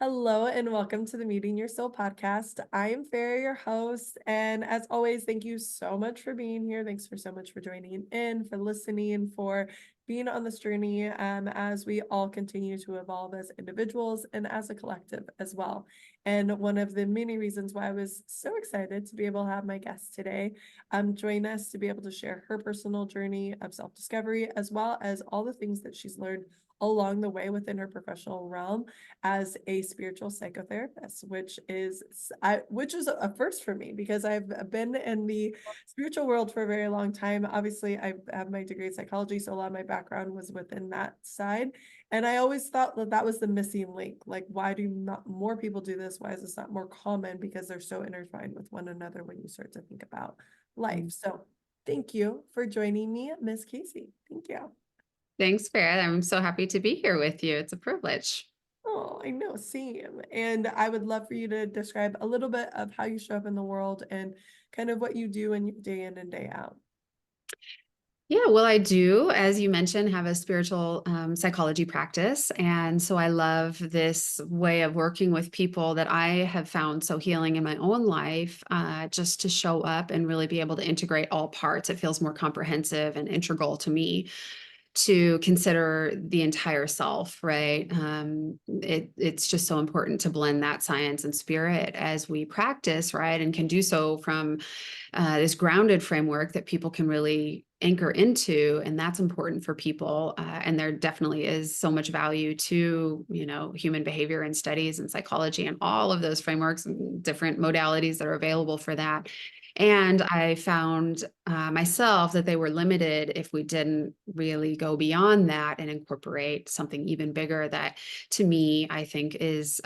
Hello and welcome to the Meeting Your Soul podcast. I am Farah, your host, and as always, thank you so much for being here. Thanks for so much for joining in, for listening, for being on this journey as we all continue to evolve as individuals and as a collective as well. And one of the many reasons why I was so excited to be able to have my guest today join us to be able to share her personal journey of self-discovery, as well as all the things that she's learned along the way within her professional realm as a spiritual psychotherapist, which is a first for me because I've been in the spiritual world for a very long time. Obviously, I have my degree in psychology, so a lot of my background was within that side. And I always thought that that was the missing link. Like, why do not more people do this? Why is this not more common? Because they're so intertwined with one another when you start to think about life. So thank you for joining me, Miss Casey. Thank you. Thanks, Farah. I'm so happy to be here with you. It's a privilege. Oh, I know, same. And I would love for you to describe a little bit of how you show up in the world and kind of what you do in day in and day out. Yeah, well, I do, as you mentioned, have a spiritual psychology practice. And so I love this way of working with people that I have found so healing in my own life, just to show up and really be able to integrate all parts. It feels more comprehensive and integral to me to consider the entire self, right? It's just so important to blend that science and spirit as we practice, right? And can do so from this grounded framework that people can really anchor into, and that's important for people. And there definitely is so much value to human behavior and studies and psychology and all of those frameworks and different modalities that are available for that. And I found myself that they were limited if we didn't really go beyond that and incorporate something even bigger that, to me, I think is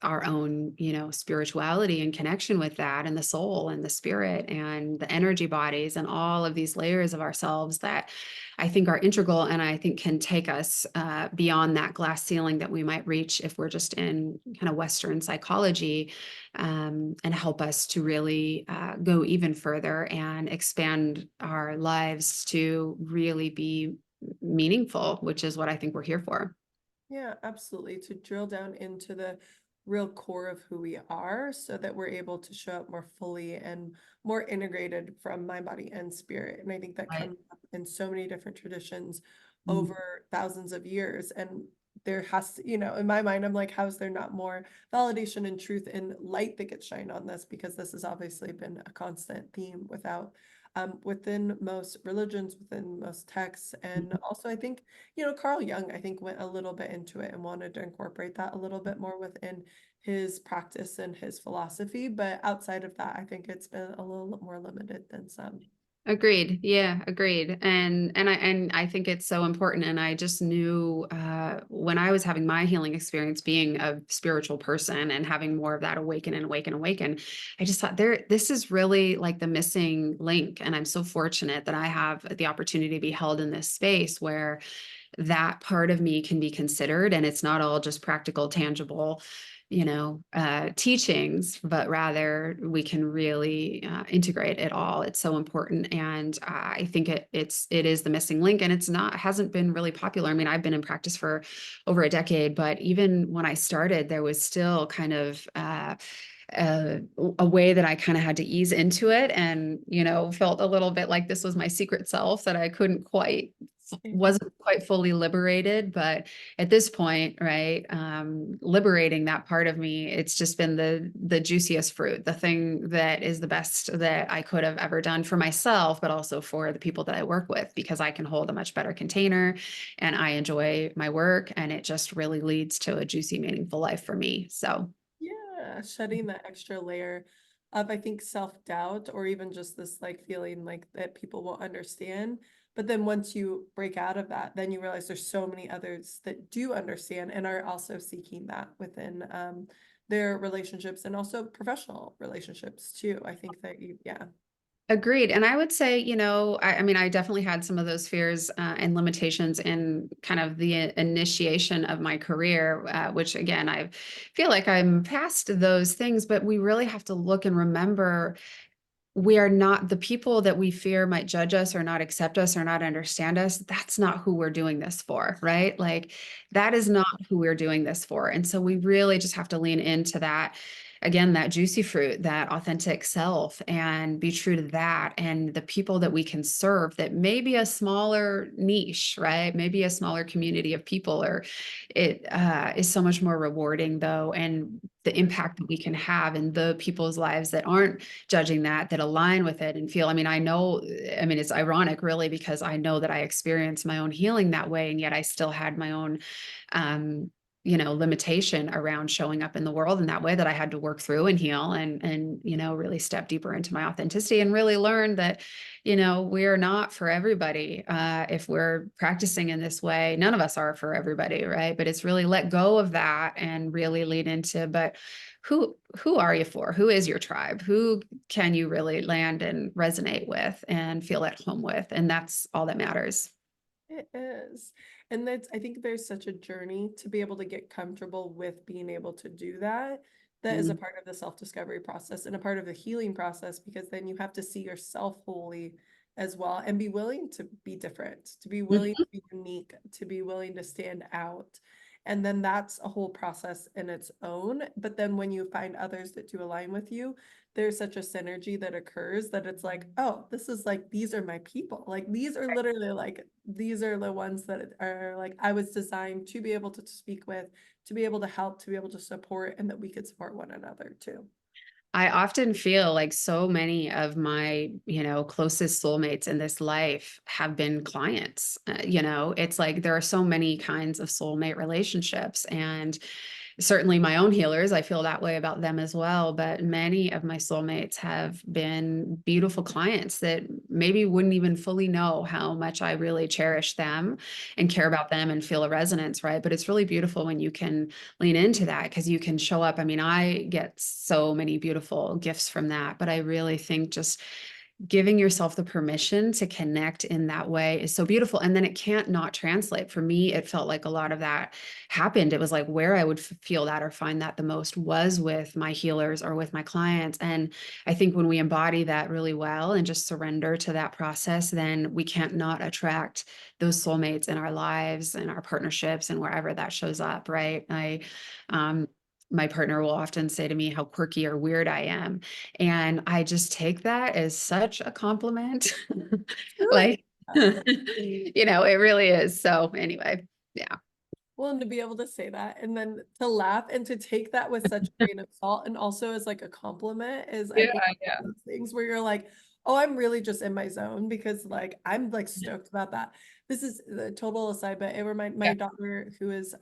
our own, spirituality and connection with that and the soul and the spirit and the energy bodies and all of these layers of ourselves that I think are integral and I think can take us beyond that glass ceiling that we might reach if we're just in kind of Western psychology, and help us to really go even further and expand our lives to really be meaningful, which is what I think we're here for. Yeah, absolutely. To drill down into the real core of who we are so that we're able to show up more fully and more integrated from mind, body, and spirit. And I think that Right. comes up in so many different traditions over thousands of years. And there has to, in my mind, I'm like, how is there not more validation and truth and light that gets shined on this? Because this has obviously been a constant theme within most religions, within most texts. And also, I think Carl Jung, I think, went a little bit into it and wanted to incorporate that a little bit more within his practice and his philosophy. But outside of that, I think it's been a little more limited than some. Agreed. Yeah, agreed. And I think it's so important. And I just knew when I was having my healing experience, being a spiritual person and having more of that awaken and awaken, awaken, I just thought this is really like the missing link. And I'm so fortunate that I have the opportunity to be held in this space where that part of me can be considered, and it's not all just practical, tangible teachings, but rather we can really integrate it all. It's so important, and I think it is the missing link, and hasn't been really popular. I mean, I've been in practice for over a decade, but even when I started, there was still kind of a way that I kind of had to ease into it, and felt a little bit like this was my secret self that I couldn't quite wasn't quite fully liberated. But at this point, right, liberating that part of me, it's just been the juiciest fruit, the thing that is the best that I could have ever done for myself, but also for the people that I work with, because I can hold a much better container and I enjoy my work, and it just really leads to a juicy, meaningful life for me. So Yeah, shedding that extra layer of, I think, self-doubt or even just this like feeling like that people will understand. But then once you break out of that, then you realize there's so many others that do understand and are also seeking that within their relationships and also professional relationships too. I think that yeah. agreed. And I would say, I mean, I definitely had some of those fears and limitations in kind of the initiation of my career, which again, I feel like I'm past those things, but we really have to look and remember we are not the people that we fear might judge us or not accept us or not understand us. That's not who we're doing this for, right? Like that is not who we're doing this for. And so we really just have to lean into that. Again, that juicy fruit, that authentic self, and be true to that. And the people that we can serve, that may be a smaller niche, right? Maybe a smaller community of people, or it is so much more rewarding, though. And the impact that we can have in the people's lives that aren't judging that align with it and feel, I mean, it's ironic really, because I know that I experienced my own healing that way. And yet I still had my own, um, limitation around showing up in the world in that way that I had to work through and heal and, really step deeper into my authenticity and really learn that, we're not for everybody. If we're practicing in this way, none of us are for everybody. Right. But it's really let go of that and really lean into, but who are you for? Who is your tribe? Who can you really land and resonate with and feel at home with? And that's all that matters. It is. And that's, I think there's such a journey to be able to get comfortable with being able to do that. That is a Mhm. part of the self-discovery process and a part of the healing process, because then you have to see yourself wholly as well and be willing to be different, to be willing Mhm. to be unique, to be willing to stand out. And then that's a whole process in its own. But then when you find others that do align with you, there's such a synergy that occurs that it's like, oh, this is like, these are my people. Like, these are literally like, these are the ones that are like, I was designed to be able to speak with, to be able to help, to be able to support, and that we could support one another too. I often feel like so many of my, closest soulmates in this life have been clients. It's like there are so many kinds of soulmate relationships, and certainly my own healers, I feel that way about them as well. But many of my soulmates have been beautiful clients that maybe wouldn't even fully know how much I really cherish them and care about them and feel a resonance, right? But it's really beautiful when you can lean into that, because you can show up. I mean, I get so many beautiful gifts from that, but I really think just giving yourself the permission to connect in that way is so beautiful. And then it can't not translate. For me, it felt like a lot of that happened. It was like where I would feel that or find that the most was with my healers or with my clients. And I think when we embody that really well and just surrender to that process, then we can't not attract those soulmates in our lives and our partnerships and wherever that shows up. Right. Um, my partner will often say to me how quirky or weird I am. And I just take that as such a compliment. Good. Like, it really is. So anyway, yeah. Well, and to be able to say that and then to laugh and to take that with such a grain of salt and also as like a compliment is, I Yeah, think, yeah. one of those things where you're like, oh, I'm really just in my zone, because like I'm like stoked about that. This is the total aside, but it reminded my Yeah. daughter, who is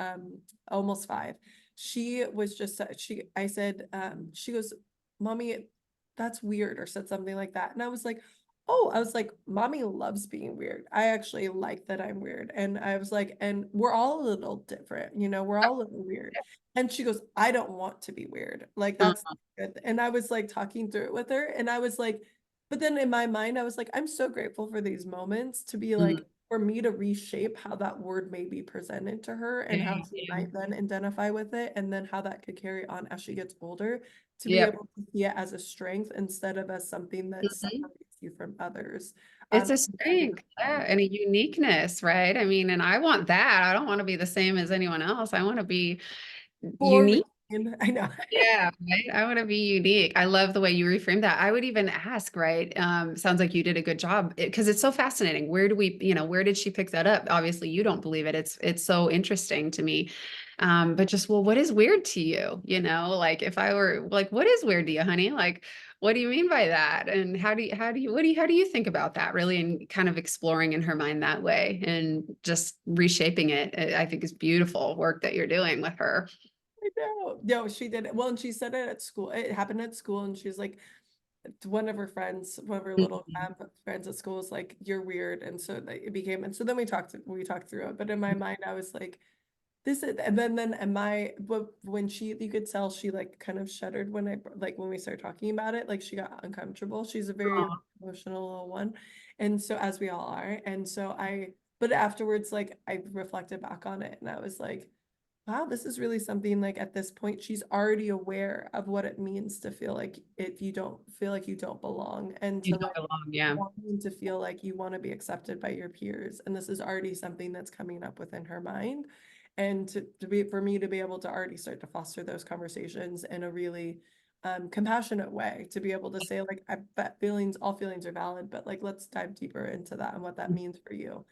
almost 5. She was just I said, she goes, Mommy, that's weird, or said something like that. And I was like, oh, I was like, mommy loves being weird. I actually like that I'm weird. And I was like, and we're all a little different, we're all a little weird. And she goes, I don't want to be weird. Like, that's Uh, good. And I was like talking through it with her. And I was like, but then in my mind, I was like, I'm so grateful for these moments to be mm, like, for me to reshape how that word may be presented to her and how she yeah. might then identify with it. And then how that could carry on as she gets older, to be Yep. able to see it as a strength instead of as something that Mhm. separates you from others. It's a I think strength, that's yeah, and a uniqueness, right? I mean, and I want that. I don't want to be the same as anyone else. I want to be for unique. reason. I know. Yeah, right. I want to be unique. I love the way you reframe that. I would even ask, right? Sounds like you did a good job, because it's so fascinating. Where do we, where did she pick that up? Obviously, you don't believe it. It's so interesting to me. But just, well, what is weird to you? Like if I were like, what is weird to you, honey? Like, what do you mean by that? And how do you think about that really? And kind of exploring in her mind that way and just reshaping it, I think is beautiful work that you're doing with her. I know. No, she did it. Well, and she said it at school. It happened at school, and she's like, one of her friends, one of her little Mhm. friends at school was like, "You're weird," and so it became. And so then we talked through it. But in my mind, I was like, this is, and then and my, but when you could tell she like kind of shuddered when like when we started talking about it, like she got uncomfortable. She's a very Aw. emotional little one, and so, as we all are. And so but afterwards, like I reflected back on it, and I was like, wow, this is really something like at this point, she's already aware of what it means to feel like if you don't feel like you don't belong and You to don't like belong. Yeah. wanting to feel like you want to be accepted by your peers. And this is already something that's coming up within her mind. And to be for me to be able to already start to foster those conversations in a really compassionate way, to be able to say, like, I bet feelings, all feelings are valid, but like let's dive deeper into that and what that means for you.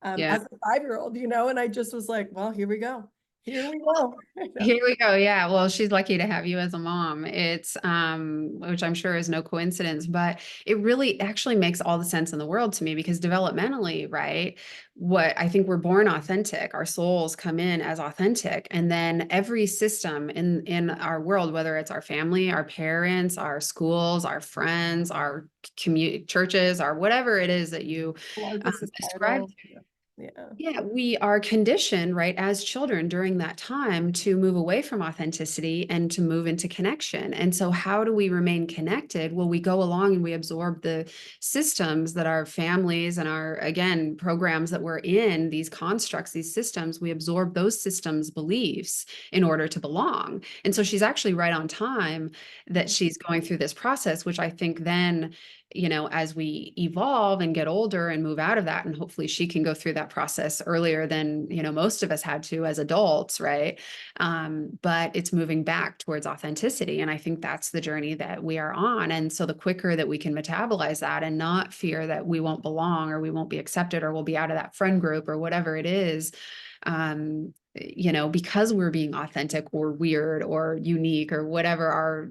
Yeah. As a 5-year-old, you know, and I just was like, well, here we go. Here we go. I know. Here we go. Yeah. Well, she's lucky to have you as a mom. It's which I'm sure is no coincidence, but it really actually makes all the sense in the world to me because developmentally, right? What I think we're born authentic. Our souls come in as authentic. And then every system in our world, whether it's our family, our parents, our schools, our friends, our community churches, or whatever it is that you Largest is ascribe. title. Yeah. Yeah, we are conditioned, right, as children during that time to move away from authenticity and to move into connection. And so, how do we remain connected? Well, we go along and we absorb the systems that our families and our, again, programs that we're in, these constructs, these systems, we absorb those systems' beliefs in order to belong. And so, she's actually right on time that she's going through this process, which I think then as we evolve and get older and move out of that, and hopefully she can go through that process earlier than, most of us had to as adults, right? But it's moving back towards authenticity. And I think that's the journey that we are on. And so the quicker that we can metabolize that and not fear that we won't belong or we won't be accepted or we'll be out of that friend group or whatever it is, because we're being authentic or weird or unique or whatever our,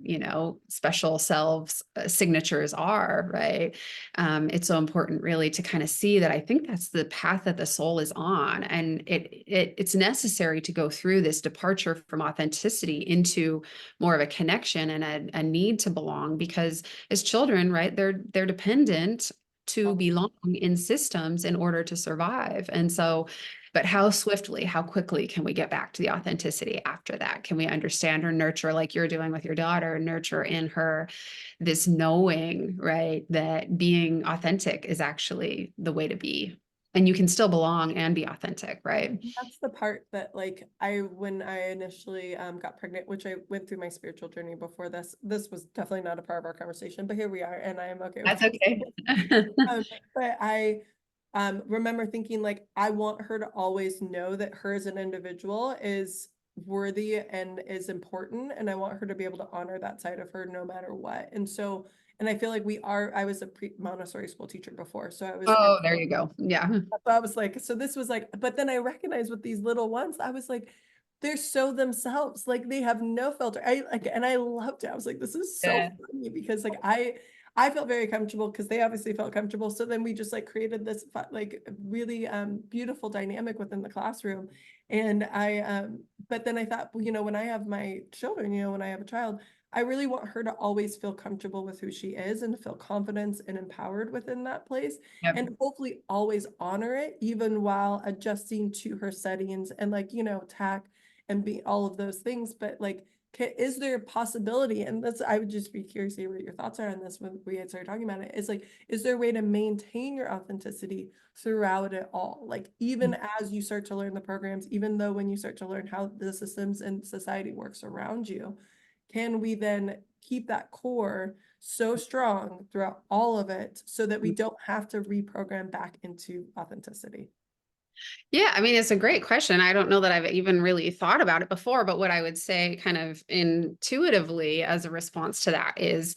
special selves signatures are, right? It's so important really to kind of see that I think that's the path that the soul is on. And it's necessary to go through this departure from authenticity into more of a connection and a need to belong, because as children, right, they're dependent to Oh, belong in systems in order to survive. And so, but how swiftly, how quickly can we get back to the authenticity after that? Can we understand or nurture, like you're doing with your daughter, nurture in her this knowing, right, that being authentic is actually the way to be. And you can still belong and be authentic, right? that's the part that like when I initially got pregnant, which I went through my spiritual journey before this was definitely not a part of our conversation, but here we are and I am okay with That's it. okay. But I remember thinking like I want her to always know that her as an individual is worthy and is important, and I want her to be able to honor that side of her no matter what. And so, and I feel like I was a pre-Montessori school teacher before, so I was Oh, there you go. Yeah. so I was like, so this was like, but then I recognized with these little ones, I was like, they're so themselves, like they have no filter. I like, and I loved it. I was like, this is so Yeah. funny because like I felt very comfortable because they obviously felt comfortable. So then we just like created this like really beautiful dynamic within the classroom. And but then I thought, well, when I have my children, when I have a child, I really want her to always feel comfortable with who she is and to feel confidence and empowered within that place, Yep. and hopefully always honor it even while adjusting to her settings and like tack and be all of those things. But like, is there a possibility, and that's, I would just be curious to hear what your thoughts are on this when we had started talking about it, is like, is there a way to maintain your authenticity throughout it all, like even as you start to learn the programs, even though when you start to learn how the systems and society works around you, can we then keep that core so strong throughout all of it so that we don't have to reprogram back into authenticity? Yeah, I mean, it's a great question. I don't know that I've even really thought about it before, but what I would say kind of intuitively as a response to that is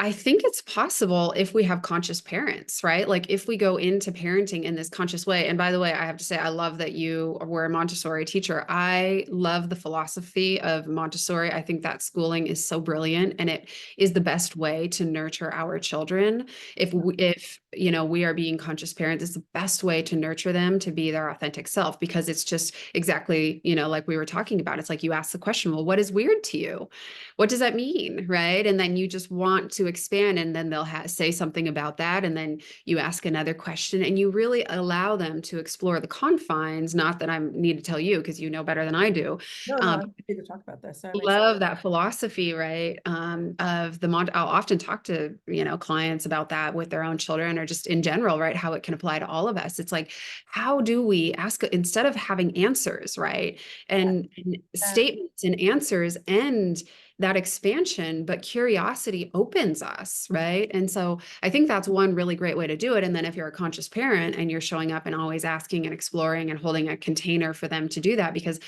I think it's possible if we have conscious parents, right? Like if we go into parenting in this conscious way. And by the way, I have to say, I love that you were a Montessori teacher. I love the philosophy of Montessori. I think that schooling is so brilliant and it is the best way to nurture our children. If we are being conscious parents, it's the best way to nurture them to be their authentic self, because it's just exactly, like we were talking about. It's like you ask the question, well, what is weird to you? What does that mean? Right. And then you just want to expand, and then they'll say something about that, and then you ask another question, and you really allow them to explore the confines. Not that I need to tell you, because you know better than I do. No, no, I'm happy to talk about this. So I'm excited. Love that philosophy, right? Of the I'll often talk to, clients about that with their own children, or just in general, right? How it can apply to all of us. It's like, how do we ask, instead of having answers, right? And And statements and answers and that expansion, but curiosity opens us, right? And so I think that's one really great way to do it. And then if you're a conscious parent and you're showing up and always asking and exploring and holding a container for them to do that, because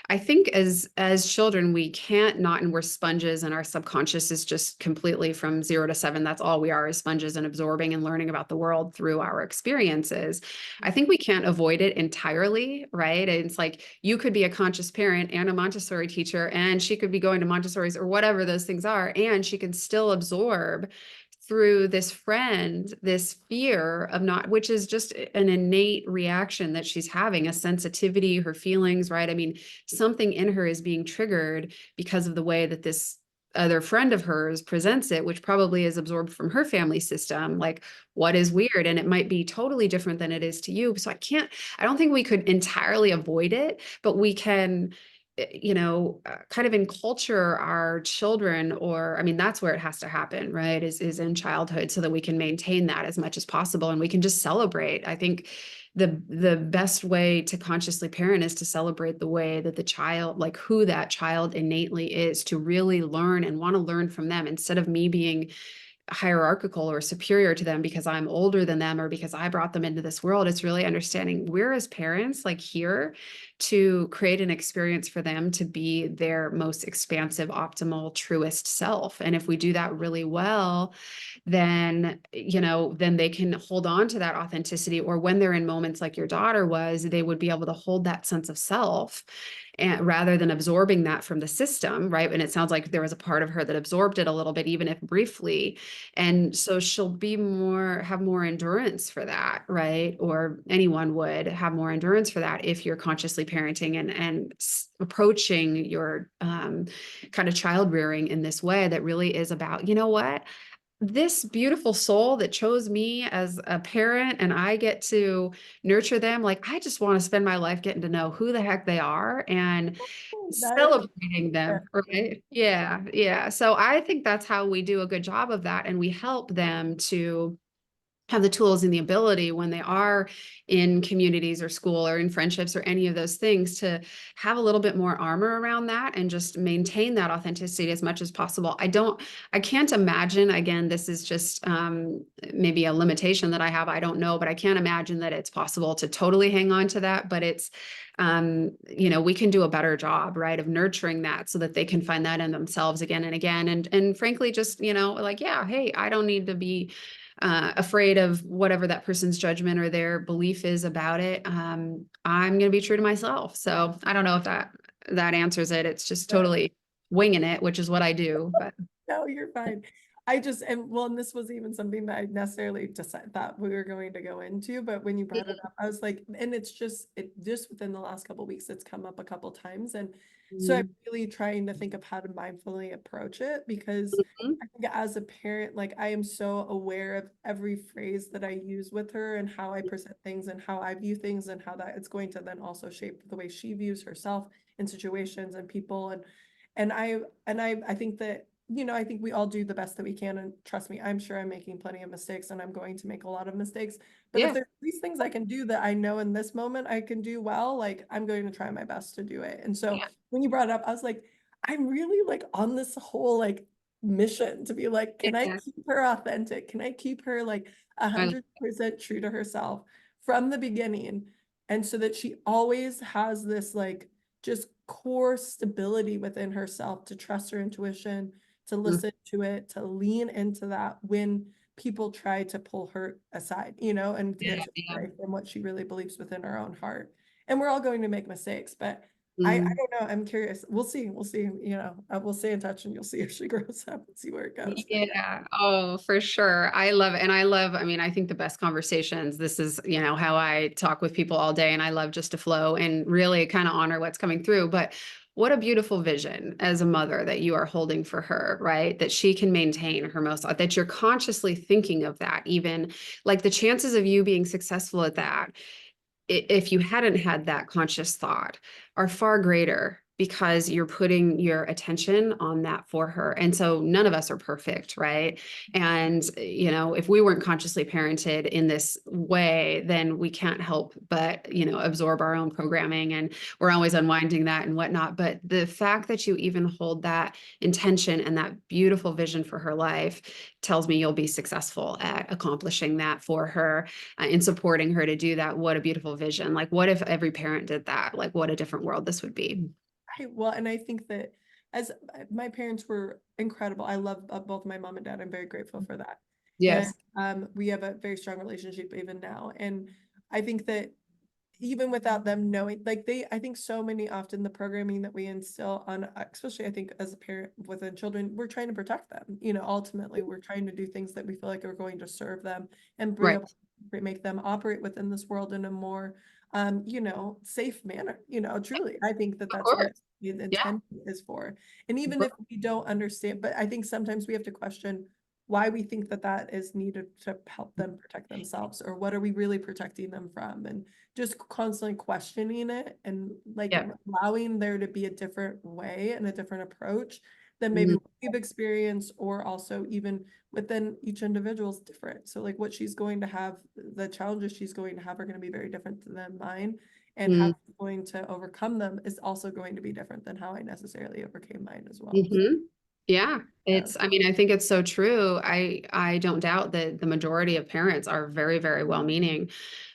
I think as children, we can't not, and we're sponges, and our subconscious is just completely from 0 to 7. That's all we are, is sponges, and absorbing and learning about the world through our experiences. I think we can't avoid it entirely, right? And it's like, you could be a conscious parent and a Montessori teacher, and she could be going to Montessori's or whatever those things are, and she can still absorb through this friend, this fear of not, which is just an innate reaction that she's having, a sensitivity, her feelings, right? I mean, something in her is being triggered because of the way that this other friend of hers presents it, which probably is absorbed from her family system. Like, what is weird? And it might be totally different than it is to you. So I don't think we could entirely avoid it, but we can, kind of enculture our children, or, I mean, that's where it has to happen, right? Is in childhood, so that we can maintain that as much as possible, and we can just celebrate. I think the best way to consciously parent is to celebrate the way that the child, like who that child innately is, to really learn and want to learn from them, instead of me being hierarchical or superior to them because I'm older than them or because I brought them into this world. It's really understanding we're, as parents, like, here to create an experience for them to be their most expansive, optimal, truest self. And if we do that really well, then, then they can hold on to that authenticity. Or when they're in moments like your daughter was, they would be able to hold that sense of self, and rather than absorbing that from the system, right? And it sounds like there was a part of her that absorbed it a little bit, even if briefly. And so she'll have more endurance for that, right? Or anyone would have more endurance for that if you're consciously parenting and approaching your kind of child rearing in this way that really is about, you know what? This beautiful soul that chose me as a parent, and I get to nurture them. Like, I just want to spend my life getting to know who the heck they are and that is celebrating them, right? Yeah, yeah. So I think that's how we do a good job of that, and we help them to have the tools and the ability, when they are in communities or school or in friendships or any of those things, to have a little bit more armor around that and just maintain that authenticity as much as possible. I can't imagine, again, this is just maybe a limitation that I have, I don't know, but I can't imagine that it's possible to totally hang on to that. But it's, we can do a better job, right, of nurturing that so that they can find that in themselves again and again. And frankly, just, like, yeah, hey, I don't need to be afraid of whatever that person's judgment or their belief is about it. I'm going to be true to myself. So I don't know if that answers it. It's just totally winging it, which is what I do. But No, you're fine. And this was even something that I necessarily thought we were going to go into, but when you brought it up, I was like, and it just within the last couple of weeks, it's come up a couple times. And so I'm really trying to think of how to mindfully approach it, because I think as a parent, like, I am so aware of every phrase that I use with her and how I present things and how I view things, and how that it's going to then also shape the way she views herself in situations and people. And I think that, I think we all do the best that we can. And trust me, I'm sure I'm making plenty of mistakes, and I'm going to make a lot of mistakes. But if yeah, there's these things I can do that I know in this moment I can do well, like, I'm going to try my best to do it. And so yeah, when you brought it up, I was like, I'm really, like, on this whole, like, mission to be like, can I yeah. keep her authentic? Can I keep her, like, I, 100% true to herself from the beginning? And so that she always has this, like, just core stability within herself, to trust her intuition, to listen to it, to lean into that when people try to pull her aside, and to yeah, get yeah. away from what she really believes within her own heart. And we're all going to make mistakes, but I Mm. don't know. I'm curious. We'll see. We'll see. We'll stay in touch, and you'll see if she grows up and see where it goes. But Yeah. Oh, for sure. I love it. And I mean, I think the best conversations, this is, how I talk with people all day, and I love just to flow and really kind of honor what's coming through. But what a beautiful vision as a mother that you are holding for her, right? That she can maintain her most, that you're consciously thinking of that, even like the chances of you being successful at that, if you hadn't had that conscious thought, are far greater because you're putting your attention on that for her. And so none of us are perfect, right? And, if we weren't consciously parented in this way, then we can't help but, absorb our own programming, and we're always unwinding that and whatnot. But the fact that you even hold that intention and that beautiful vision for her life tells me you'll be successful at accomplishing that for her, in supporting her to do that. What a beautiful vision. Like, what if every parent did that? Like, what a different world this would be. Well, and I think that as my parents were incredible. I love both my mom and dad. I'm very grateful for that. And Yes. we have a very strong relationship even now. And I think that even without them knowing, like I think so many often the programming that we instill on, especially I think as a parent within children, we're trying to protect them. Ultimately we're trying to do things that we feel like are going to serve them and be Right. able to make them operate within this world in a more, safe manner. Truly, I think that Of that's course. what the Yeah. intent is for. And even if we don't understand, but I think sometimes we have to question why we think that that is needed to help them protect themselves, or what are we really protecting them from, and just constantly questioning it, and like Yeah. allowing there to be a different way and a different approach than maybe Mhm. what we've experienced, or also even within each individual is different. So like what she's going to have, the challenges she's going to have are going to be very different than mine, and how Mhm. she's going to overcome them is also going to be different than how I necessarily overcame mine as well. Mhm. Yeah, Yeah. I mean, I think it's so true. I don't doubt that the majority of parents are very, very well-meaning.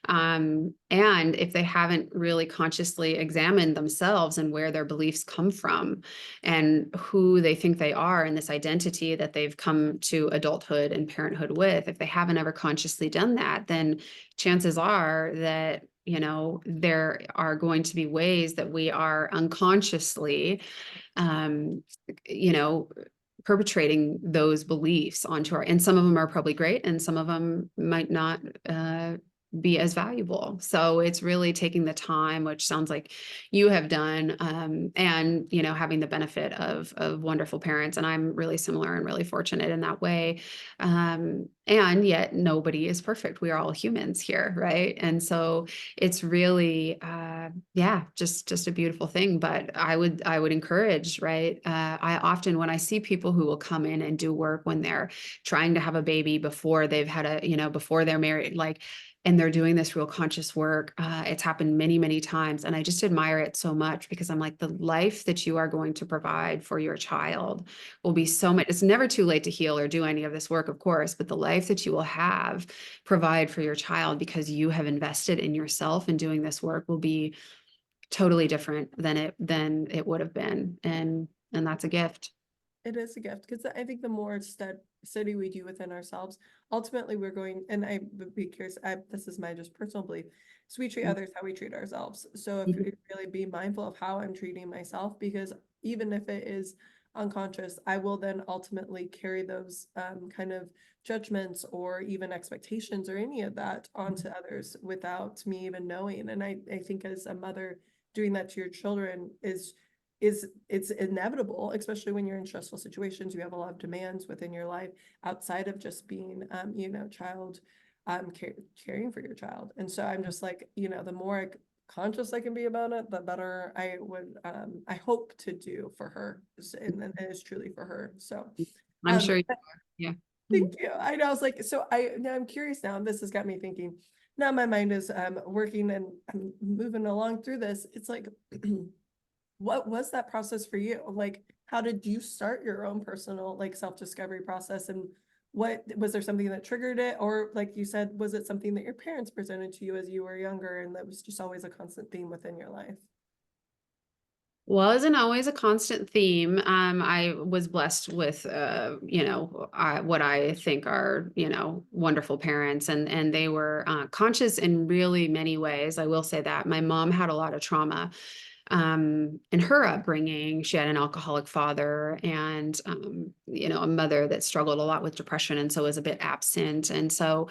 And if they haven't really consciously examined themselves and where their beliefs come from and who they think they are and this identity that they've come to adulthood and parenthood with, if they haven't ever consciously done that, then chances are that, there are going to be ways that we are unconsciously, um, you know, perpetrating those beliefs onto and some of them are probably great and some of them might not be as valuable. So it's really taking the time, which sounds like you have done, and having the benefit of wonderful parents. And I'm really similar and really fortunate in that way. And yet nobody is perfect. We are all humans here, right? And so it's really, yeah, just a beautiful thing. But I would encourage, right? I often, when I see people who will come in and do work when they're trying to have a baby before they've had before they're married, like, and they're doing this real conscious work. It's happened many, many times. And I just admire it so much because I'm like, the life that you are going to provide for your child will be so much. It's never too late to heal or do any of this work, of course, but the life that you will provide for your child because you have invested in yourself and doing this work will be totally different than it would have been. And that's a gift. It is a gift, because I think the more study we do within ourselves, ultimately we're going, and I would be curious, this is my just personal belief, so we treat others how we treat ourselves. So if Mhm. we really be mindful of how I'm treating myself, because even if it is unconscious, I will then ultimately carry those kind of judgments or even expectations or any of that onto others without me even knowing. And I think as a mother, doing that to your children it's inevitable, especially when you're in stressful situations. You have a lot of demands within your life outside of just being, child, caring for your child. And so I'm just like, the more conscious I can be about it, the better I hope to do for her, and it is truly for her. So, I'm sure. but Yeah. thank you. I know. I was like, so now I'm curious now. This has got me thinking. Now my mind is working, and I'm moving along through this. It's like, what was that process for you? Like, how did you start your own personal like self-discovery process? And what was there something that triggered it? Or like you said, was it something that your parents presented to you as you were younger and that was just always a constant theme within your life? Wasn't always a constant theme. I was blessed with, what I think are, wonderful parents, and they were conscious in really many ways. I will say that my mom had a lot of trauma in her upbringing. She had an alcoholic father and, a mother that struggled a lot with depression, and so was a bit absent. And so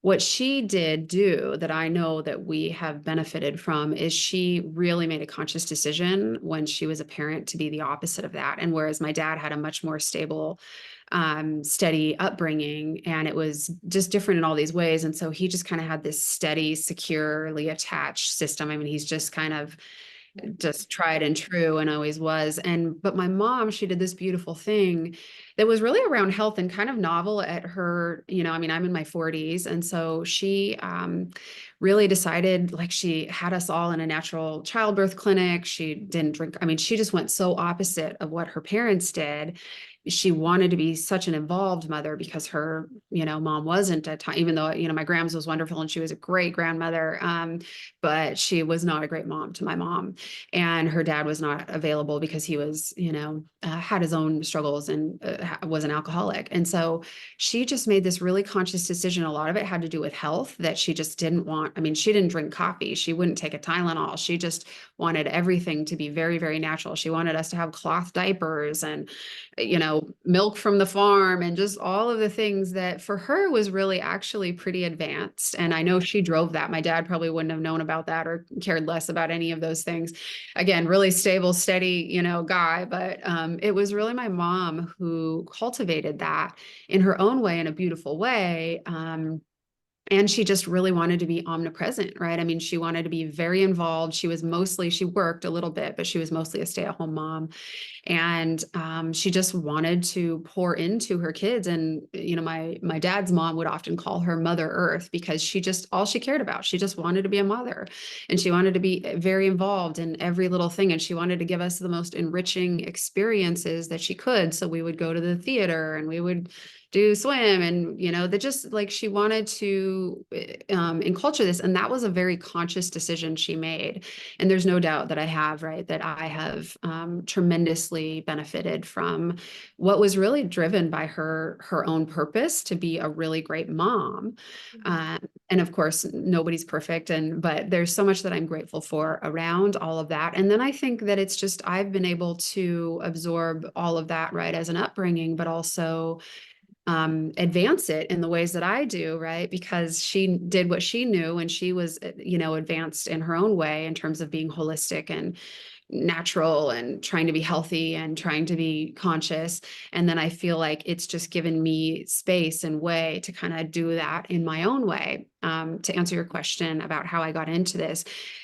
what she did do that I know that we have benefited from is she really made a conscious decision when she was a parent to be the opposite of that. And whereas my dad had a much more stable, steady upbringing, and it was just different in all these ways. And so he just kind of had this steady, securely attached system. I mean, he's just kind of just tried and true and always was. And but my mom, she did this beautiful thing that was really around health and kind of novel at her, I mean, I'm in my 40s. And so she really decided, like, she had us all in a natural childbirth clinic. She didn't drink. I mean, she just went so opposite of what her parents did. She wanted to be such an involved mother because her, mom wasn't at time, even though, my grams was wonderful and she was a great grandmother. But she was not a great mom to my mom. And her dad was not available because he was, had his own struggles and was an alcoholic. And so she just made this really conscious decision. A lot of it had to do with health, that she just didn't want. I mean, she didn't drink coffee. She wouldn't take a Tylenol. She just wanted everything to be very, very natural. She wanted us to have cloth diapers and, milk from the farm and just all of the things that for her was really actually pretty advanced. And I know she drove that. My dad probably wouldn't have known about that or cared less about any of those things. Again, really stable, steady, guy. But it was really my mom who cultivated that in her own way, in a beautiful way. And she just really wanted to be omnipresent, right? I mean, she wanted to be very involved. She worked a little bit, but she was mostly a stay-at-home mom. And she just wanted to pour into her kids. And my dad's mom would often call her Mother Earth, because she just, all she cared about, she just wanted to be a mother, and she wanted to be very involved in every little thing, and she wanted to give us the most enriching experiences that she could. So we would go to the theater and we would do swim, and that just, like, she wanted to enculture this. And that was a very conscious decision she made. And there's no doubt that I have tremendously benefited from what was really driven by her own purpose to be a really great mom. And of course, nobody's perfect, but there's so much that I'm grateful for around all of that. And then I think that it's just, I've been able to absorb all of that, right, as an upbringing, but also advance it in the ways that I do, right? Because she did what she knew, and she was, advanced in her own way in terms of being holistic and natural and trying to be healthy and trying to be conscious. And then I feel like it's just given me space and way to kind of do that in my own way. To answer your question about how I got into this.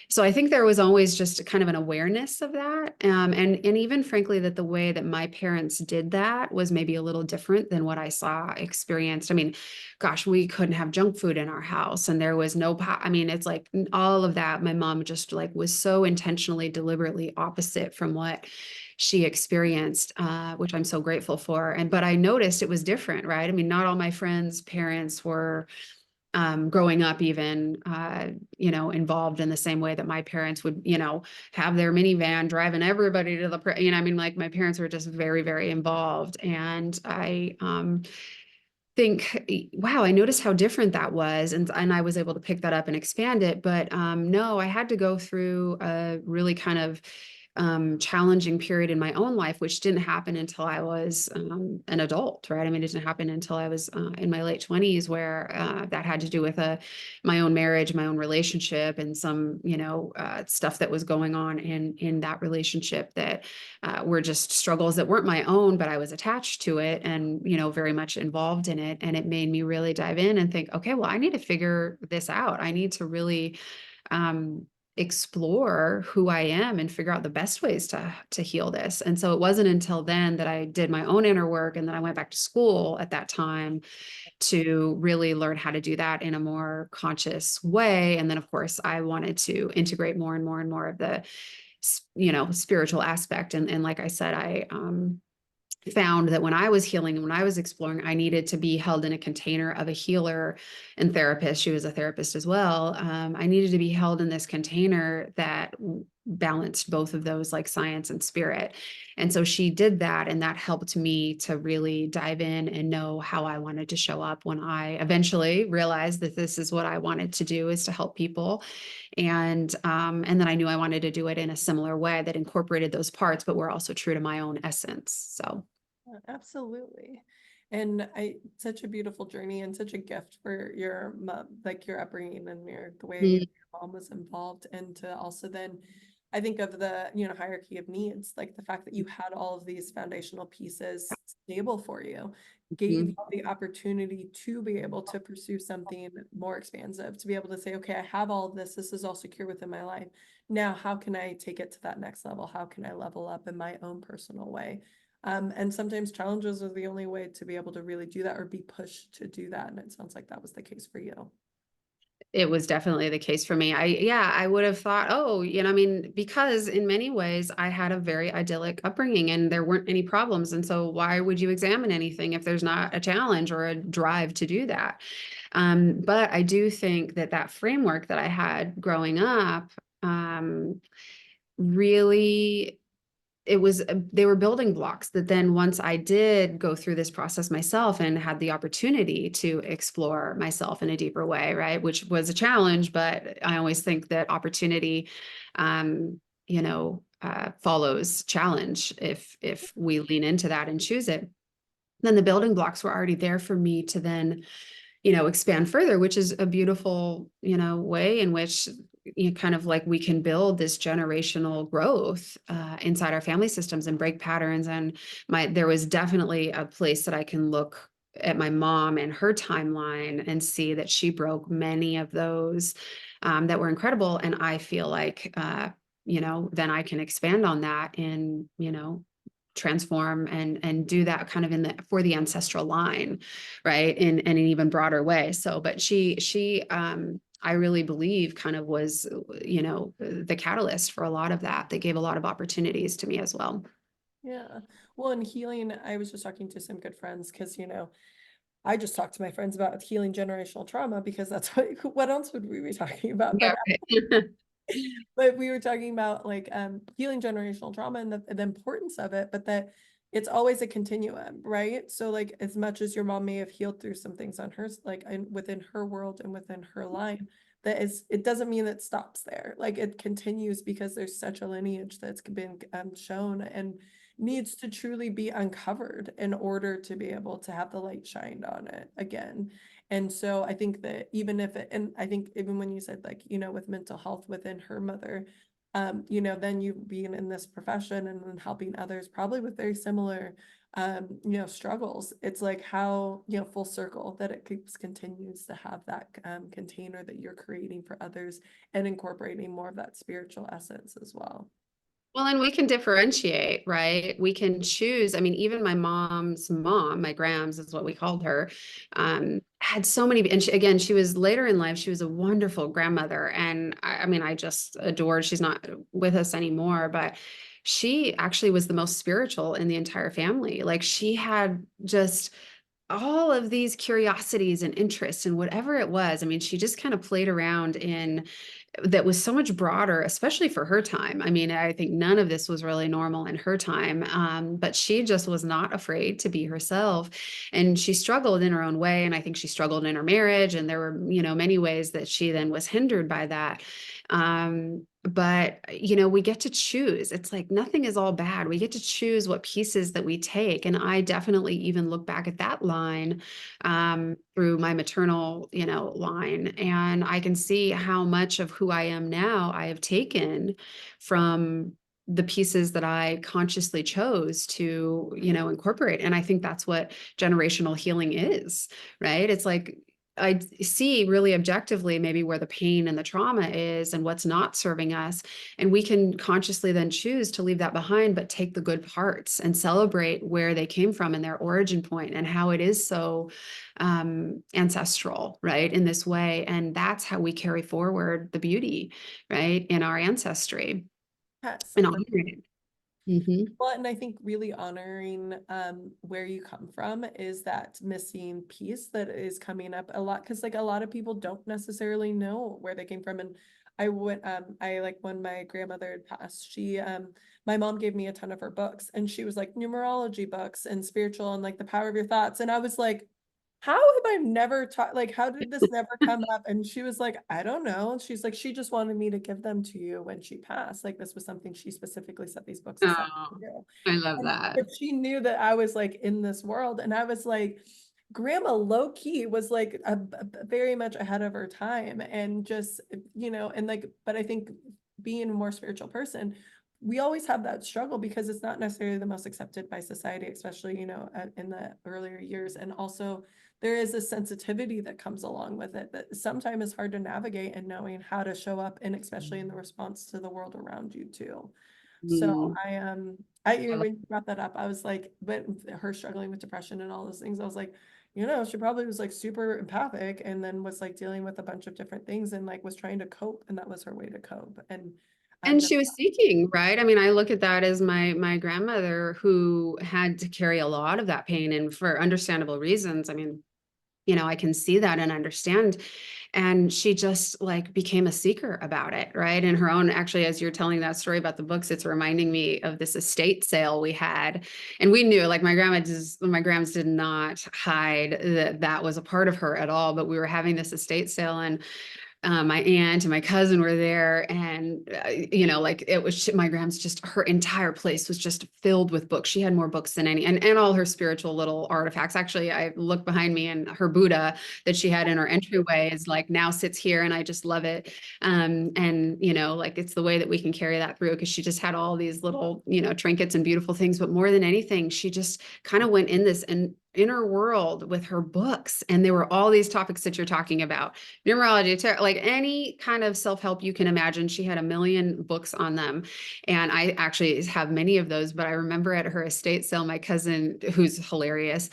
So I think there was always just kind of an awareness of that. And even frankly, that the way that my parents did that was maybe a little different than what I saw experienced. I mean, gosh, we couldn't have junk food in our house, and there was no, I mean, it's like all of that. My mom just, like, was so intentionally, deliberately opposite from what she experienced, which I'm so grateful for. But I noticed it was different, right? I mean, not all my friends' parents were growing up even, involved in the same way that my parents would, have their minivan driving everybody to the, I mean, like, my parents were just very, very involved. And I think, wow, I noticed how different that was. And I was able to pick that up and expand it. But no, I had to go through a really kind of challenging period in my own life, which didn't happen until I was an adult, right? I mean, it didn't happen until I was in my late 20s, where that had to do with my own marriage, my own relationship, and some, stuff that was going on in that relationship that were just struggles that weren't my own, but I was attached to it and, very much involved in it. And it made me really dive in and think, okay, well, I need to figure this out. I need to really explore who I am and figure out the best ways to heal this. And so it wasn't until then that I did my own inner work, and then I went back to school at that time to really learn how to do that in a more conscious way. And then, of course, I wanted to integrate more and more and more of the spiritual aspect. And like I said, I found that when I was healing and when I was exploring, I needed to be held in a container of a healer and therapist. She was a therapist as well. I needed to be held in this container that balanced both of those, like science and spirit. And so she did that, and that helped me to really dive in and know how I wanted to show up when I eventually realized that this is what I wanted to do, is to help people. And then I knew I wanted to do it in a similar way that incorporated those parts, but were also true to my own essence. So Absolutely. And such a beautiful journey and such a gift for your mom, like your upbringing and the way your mom was involved. And to also then, I think of the, hierarchy of needs, like the fact that you had all of these foundational pieces stable for you, gave you Mhm. the opportunity to be able to pursue something more expansive, to be able to say, okay, I have all of this. This is all secure within my life. Now, how can I take it to that next level? How can I level up in my own personal way? And sometimes challenges are the only way to be able to really do that or be pushed to do that. And it sounds like that was the case for you. It was definitely the case for me. I would have thought, oh, I mean, because in many ways I had a very idyllic upbringing and there weren't any problems. And so why would you examine anything if there's not a challenge or a drive to do that? But I do think that that framework that I had growing up, really, it was they were building blocks that then once I did go through this process myself and had the opportunity to explore myself in a deeper way, right, which was a challenge, but I always think that opportunity, follows challenge if we lean into that and choose it. Then the building blocks were already there for me to then expand further, which is a beautiful, way in which kind of like we can build this generational growth inside our family systems and break patterns. And there was definitely a place that I can look at my mom and her timeline and see that she broke many of those that were incredible. And I feel like, then I can expand on that and, transform and do that kind of for the ancestral line, right, in an even broader way. So but she I really believe kind of was the catalyst for a lot of that gave a lot of opportunities to me as well. Yeah. Well, in healing, I was just talking to some good friends because, I just talked to my friends about healing generational trauma because that's what else would we be talking about? Yeah, right. But we were talking about like healing generational trauma and the importance of it, but that it's always a continuum, right? So like as much as your mom may have healed through some things on hers, like within her world and within her line, it doesn't mean it stops there. Like it continues because there's such a lineage that's been shown and needs to truly be uncovered in order to be able to have the light shined on it again. And so I think that even if it, and I think even when you said like, with mental health within her mother, then you being in this profession and then helping others probably with very similar, struggles. It's like how, full circle that it continues to have that container that you're creating for others and incorporating more of that spiritual essence as well. Well, and we can differentiate, right? We can choose. I mean, even my mom's mom, my Grams is what we called her, had so many. And again, she was later in life. She was a wonderful grandmother, and I mean, I just adored. She's not with us anymore, but she actually was the most spiritual in the entire family. Like she had just all of these curiosities and interests and whatever it was. I mean, she just kind of played around in that was so much broader, especially for her time. I mean, I think none of this was really normal in her time, but she just was not afraid to be herself. And she struggled in her own way. And I think she struggled in her marriage. And there were, many ways that she then was hindered by that. But we get to choose. It's like nothing is all bad. We get to choose what pieces that we take. And I definitely even look back at that line through my maternal, line. And I can see how much of who I am now I have taken from the pieces that I consciously chose to, incorporate. And I think that's what generational healing is, right? It's like I see really objectively maybe where the pain and the trauma is and what's not serving us. And we can consciously then choose to leave that behind, but take the good parts and celebrate where they came from and their origin point and how it is so ancestral, right, in this way. And that's how we carry forward the beauty, right, in our ancestry Yes. and honoring it. Well, and I think really honoring where you come from is that missing piece that is coming up a lot because like a lot of people don't necessarily know where they came from. And I like when my grandmother had passed, my mom gave me a ton of her books and she was like numerology books and spiritual and like the power of your thoughts. And I was like, how have I never taught, like, how did this never come up? And she was like, I don't know. She's like, she just wanted me to give them to you when she passed. Like, this was something she specifically set these books aside to Oh, do. I love And that. but she knew that I was like in this world, and I was like, grandma low key was like very much ahead of her time, and just, and like, but I think being a more spiritual person, we always have that struggle because it's not necessarily the most accepted by society, especially, in the earlier years. And also there is a sensitivity that comes along with it that sometimes is hard to navigate, and knowing how to show up, and especially in the response to the world around you too. So Mm, I love when you brought that up, I was like, but her struggling with depression and all those things, I was like, she probably was like super empathic, and then was like dealing with a bunch of different things, and like was trying to cope, and that was her way to cope. And And that's she was seeking, right? I mean, I look at that as my grandmother who had to carry a lot of that pain and for understandable reasons. I mean, I can see that and understand. And she just like became a seeker about it, right? And her own, actually, as you're telling that story about the books, it's reminding me of this estate sale we had. And we knew, like, my grandmas did not hide that that was a part of her at all, but we were having this estate sale, and my aunt and my cousin were there, and like, it was my grandma's, just her entire place was just filled with books. She had more books than any, and all her spiritual little artifacts. Actually, I look behind me, and her Buddha that she had in her entryway is like now sits here, and I just love it. And like, it's the way that we can carry that through, because she just had all these little trinkets and beautiful things, but more than anything, she just kind of went in this and inner world with her books, and there were all these topics that you're talking about: numerology, like any kind of self-help you can imagine. She had a million books on them. And I actually have many of those, but I remember at her estate sale, my cousin, who's hilarious,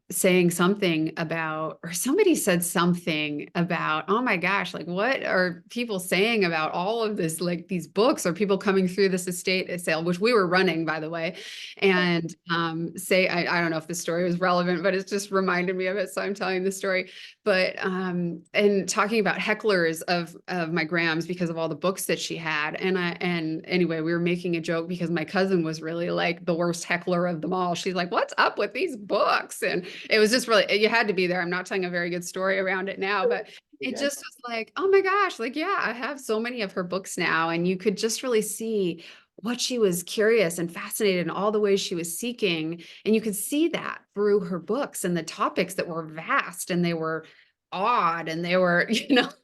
saying something about, or somebody said something about, oh my gosh, like, what are people saying about all of this, like these books, or people coming through this estate sale, which we were running, by the way, and I don't know if the story was relevant, but it just reminded me of it, so I'm telling the story. But and talking about hecklers of my grams because of all the books that she had. And anyway, we were making a joke because my cousin was really like the worst heckler of them all. She's like, what's up with these books? And it was just really, you had to be there. I'm not telling a very good story around it now, but it good. just was like, oh my gosh, like, yeah, I have so many of her books now. And you could just really see what she was curious and fascinated in, all the ways she was seeking. And you could see that through her books, and the topics that were vast, and they were odd, and they were,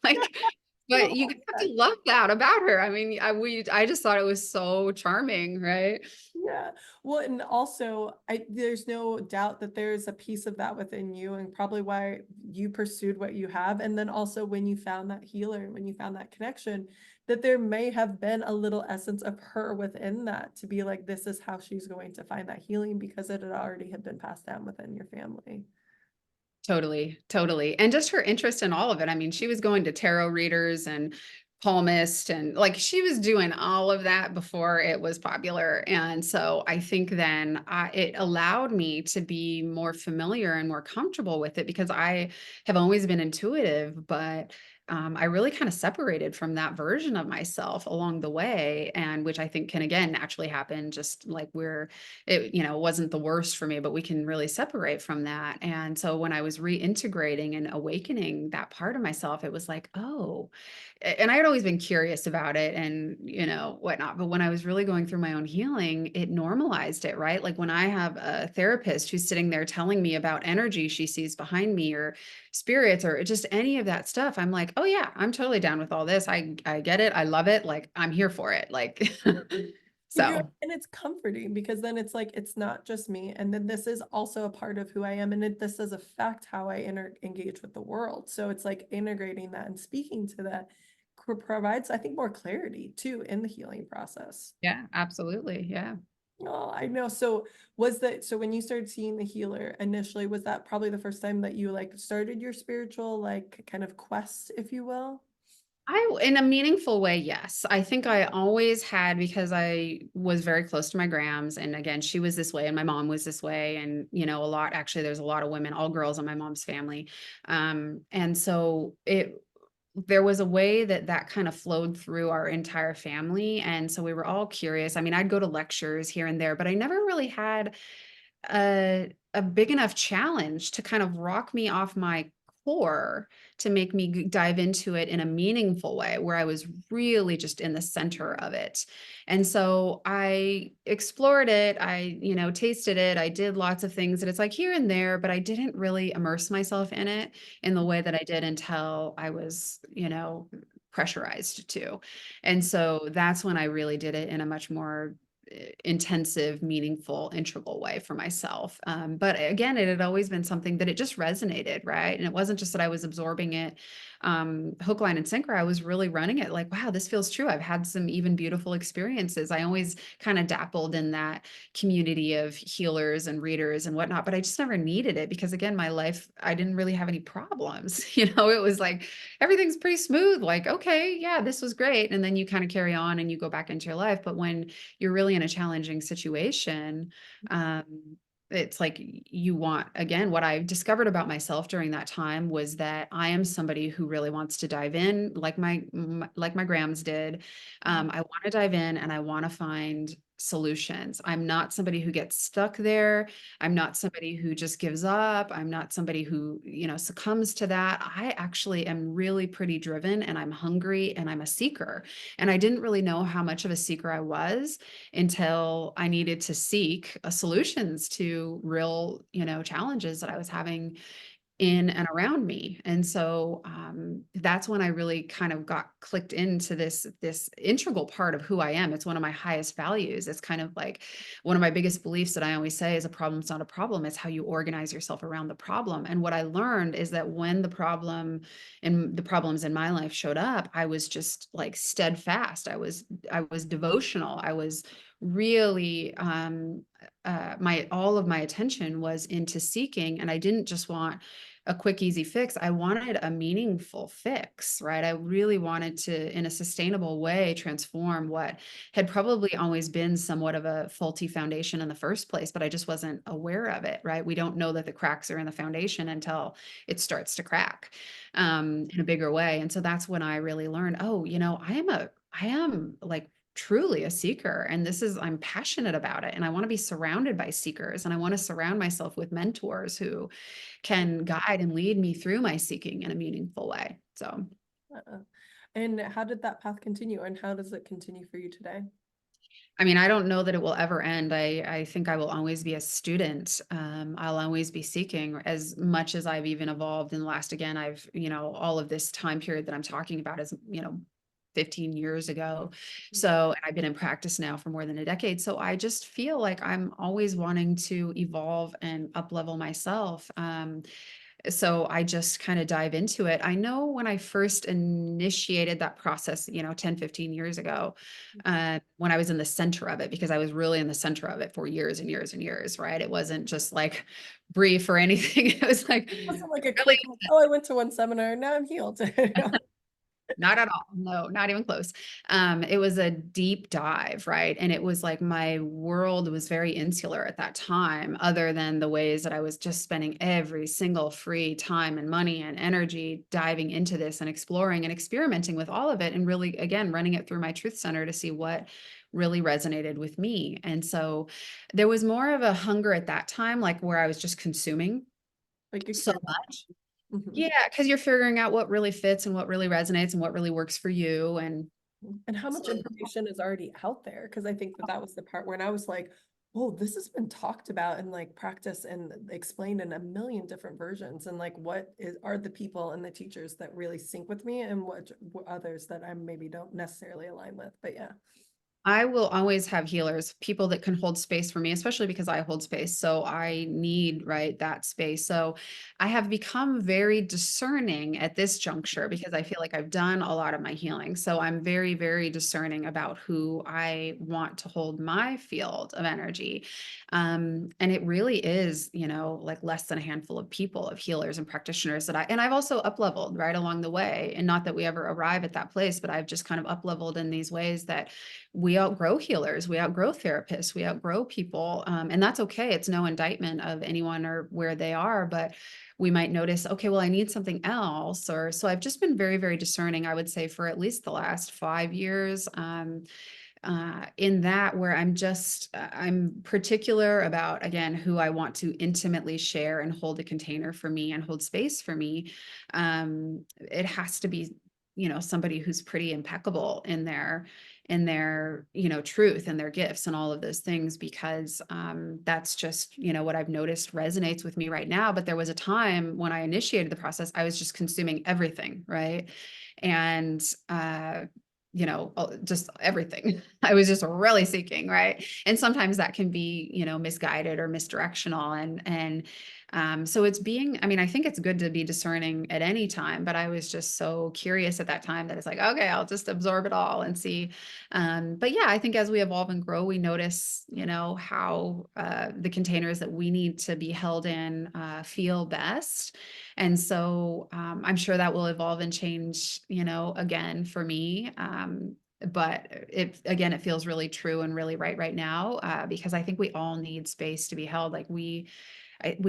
like, No, but you have to love that about her. I mean, I just thought it was so charming, right? yeah. Well, and also, there's no doubt that there's a piece of that within you, and probably why you pursued what you have. And then also, when you found that healer, and when you found that connection, that there may have been a little essence of her within that, to be like, this is how she's going to find that healing, because it had already had been passed down within your family. Totally, totally. And just her interest in all of it. I mean, she was going to tarot readers and palmist, and like, she was doing all of that before it was popular. And so I think then it allowed me to be more familiar and more comfortable with it, because I have always been intuitive, but I really kind of separated from that version of myself along the way, and which I think can again naturally happen, just like it wasn't the worst for me, but we can really separate from that. And so when I was reintegrating and awakening that part of myself, it was like, oh, and I had always been curious about it and, whatnot. But when I was really going through my own healing, it normalized it, right? Like, when I have a therapist who's sitting there telling me about energy she sees behind me, or spirits, or just any of that stuff, I'm like, oh yeah, I'm totally down with all this. I get it. I love it. Like, I'm here for it. Like, so. And it's comforting, because then it's like, it's not just me. And then this is also a part of who I am. And this does affect how I engage with the world. So it's like integrating that and speaking to that provides, I think, more clarity too in the healing process. Yeah, absolutely. Yeah. Oh, I know. So so when you started seeing the healer initially, was that probably the first time that you like started your spiritual, like, kind of quest, if you will? In a meaningful way, yes. I think I always had, because I was very close to my grams. And again, she was this way and my mom was this way. And, actually, there's a lot of women, all girls in my mom's family. And so there was a way that that kind of flowed through our entire family. And so we were all curious. I mean, I'd go to lectures here and there, but I never really had a big enough challenge to kind of rock me off my core to make me dive into it in a meaningful way where I was really just in the center of it. And so I explored it, I, tasted it, I did lots of things, and it's like here and there, but I didn't really immerse myself in it in the way that I did until I was, pressurized to. And so that's when I really did it in a much more intensive, meaningful, integral way for myself. But again, it had always been something that it just resonated, right? And it wasn't just that I was absorbing it hook, line, and sinker. I was really running it like, wow, this feels true. I've had some even beautiful experiences. I always kind of dabbled in that community of healers and readers and whatnot, but I just never needed it because again, my life, I didn't really have any problems. It was like everything's pretty smooth, like, okay, yeah, this was great. And then you kind of carry on and you go back into your life. But when you're really in a challenging situation, it's like you want, again, what I discovered about myself during that time was that I am somebody who really wants to dive in like my grams did. I want to dive in and I want to find solutions. I'm not somebody who gets stuck there. I'm not somebody who just gives up. I'm not somebody who, succumbs to that. I actually am really pretty driven and I'm hungry and I'm a seeker. And I didn't really know how much of a seeker I was until I needed to seek solutions to real, challenges that I was having in and around me. And so that's when I really kind of got clicked into this integral part of who I am. It's one of my highest values. It's kind of like one of my biggest beliefs that I always say is a problem's not a problem. It's how you organize yourself around the problem. And what I learned is that when the problems in my life showed up, I was just like steadfast. I was devotional. I was really my all of my attention was into seeking, and I didn't just want a quick, easy fix. I wanted a meaningful fix, right? I really wanted to, in a sustainable way, transform what had probably always been somewhat of a faulty foundation in the first place, but I just wasn't aware of it, right? We don't know that the cracks are in the foundation until it starts to crack in a bigger way. And so that's when I really learned, oh, I am like truly a seeker, and I'm passionate about it, and I want to be surrounded by seekers, and I want to surround myself with mentors who can guide and lead me through my seeking in a meaningful way. So, Uh, And how did that path continue, and how does it continue for you today? I mean, I don't know that it will ever end. I think I will always be a student. I'll always be seeking as much as I've even evolved in the last, again, all of this time period that I'm talking about is, 15 years ago. So, and I've been in practice now for more than a decade. So I just feel like I'm always wanting to evolve and up level myself. So I just kind of dive into it. I know when I first initiated that process, 10, 15 years ago, when I was in the center of it, because I was really in the center of it for years and years and years, right? It wasn't just like brief or anything. It was like It wasn't like a really. quick, like, oh, I went to one seminar, now I'm healed. Not at all. No, not even close. It was a deep dive, right? And it was like my world was very insular at that time, other than the ways that I was just spending every single free time and money and energy diving into this and exploring and experimenting with all of it, and really, again, running it through my truth center to see what really resonated with me. And so there was more of a hunger at that time, like where I was just consuming Like so experiment. much. Mhm. Yeah, because you're figuring out what really fits and what really resonates and what really works for you. And And how much so information is already out there? Because I think that that was the part when I was like, oh, this has been talked about and like practice and explained in a million different versions. And like, are the people and the teachers that really sync with me, and what others that I maybe don't necessarily align with. But yeah. I will always have healers, people that can hold space for me, especially because I hold space. So I need, right, that space. So I have become very discerning at this juncture because I feel like I've done a lot of my healing. So I'm very, very discerning about who I want to hold my field of energy. And it really is, like less than a handful of people, of healers and practitioners and I've also up leveled right along the way. And not that we ever arrive at that place, but I've just kind of up leveled in these ways that we outgrow healers, we outgrow therapists, we outgrow people. And that's okay. It's no indictment of anyone or where they are, but we might notice, okay, well, I need something else. Or so I've just been very, very discerning, I would say, for at least the last 5 years. in that where I'm particular about, again, who I want to intimately share and hold a container for me and hold space for me. It has to be, somebody who's pretty impeccable in their, truth and their gifts and all of those things, because that's just, what I've noticed resonates with me right now. But there was a time when I initiated the process, I was just consuming everything, right? And just everything. I was just really seeking, right? And sometimes that can be, misguided or misdirectional. So I mean, I think it's good to be discerning at any time, but I was just so curious at that time that it's like, okay, I'll just absorb it all and see. But yeah, I think as we evolve and grow, we notice, how the containers that we need to be held in feel best. And so I'm sure that will evolve and change, again for me. But it feels really true and really right now, because I think we all need space to be held. Like we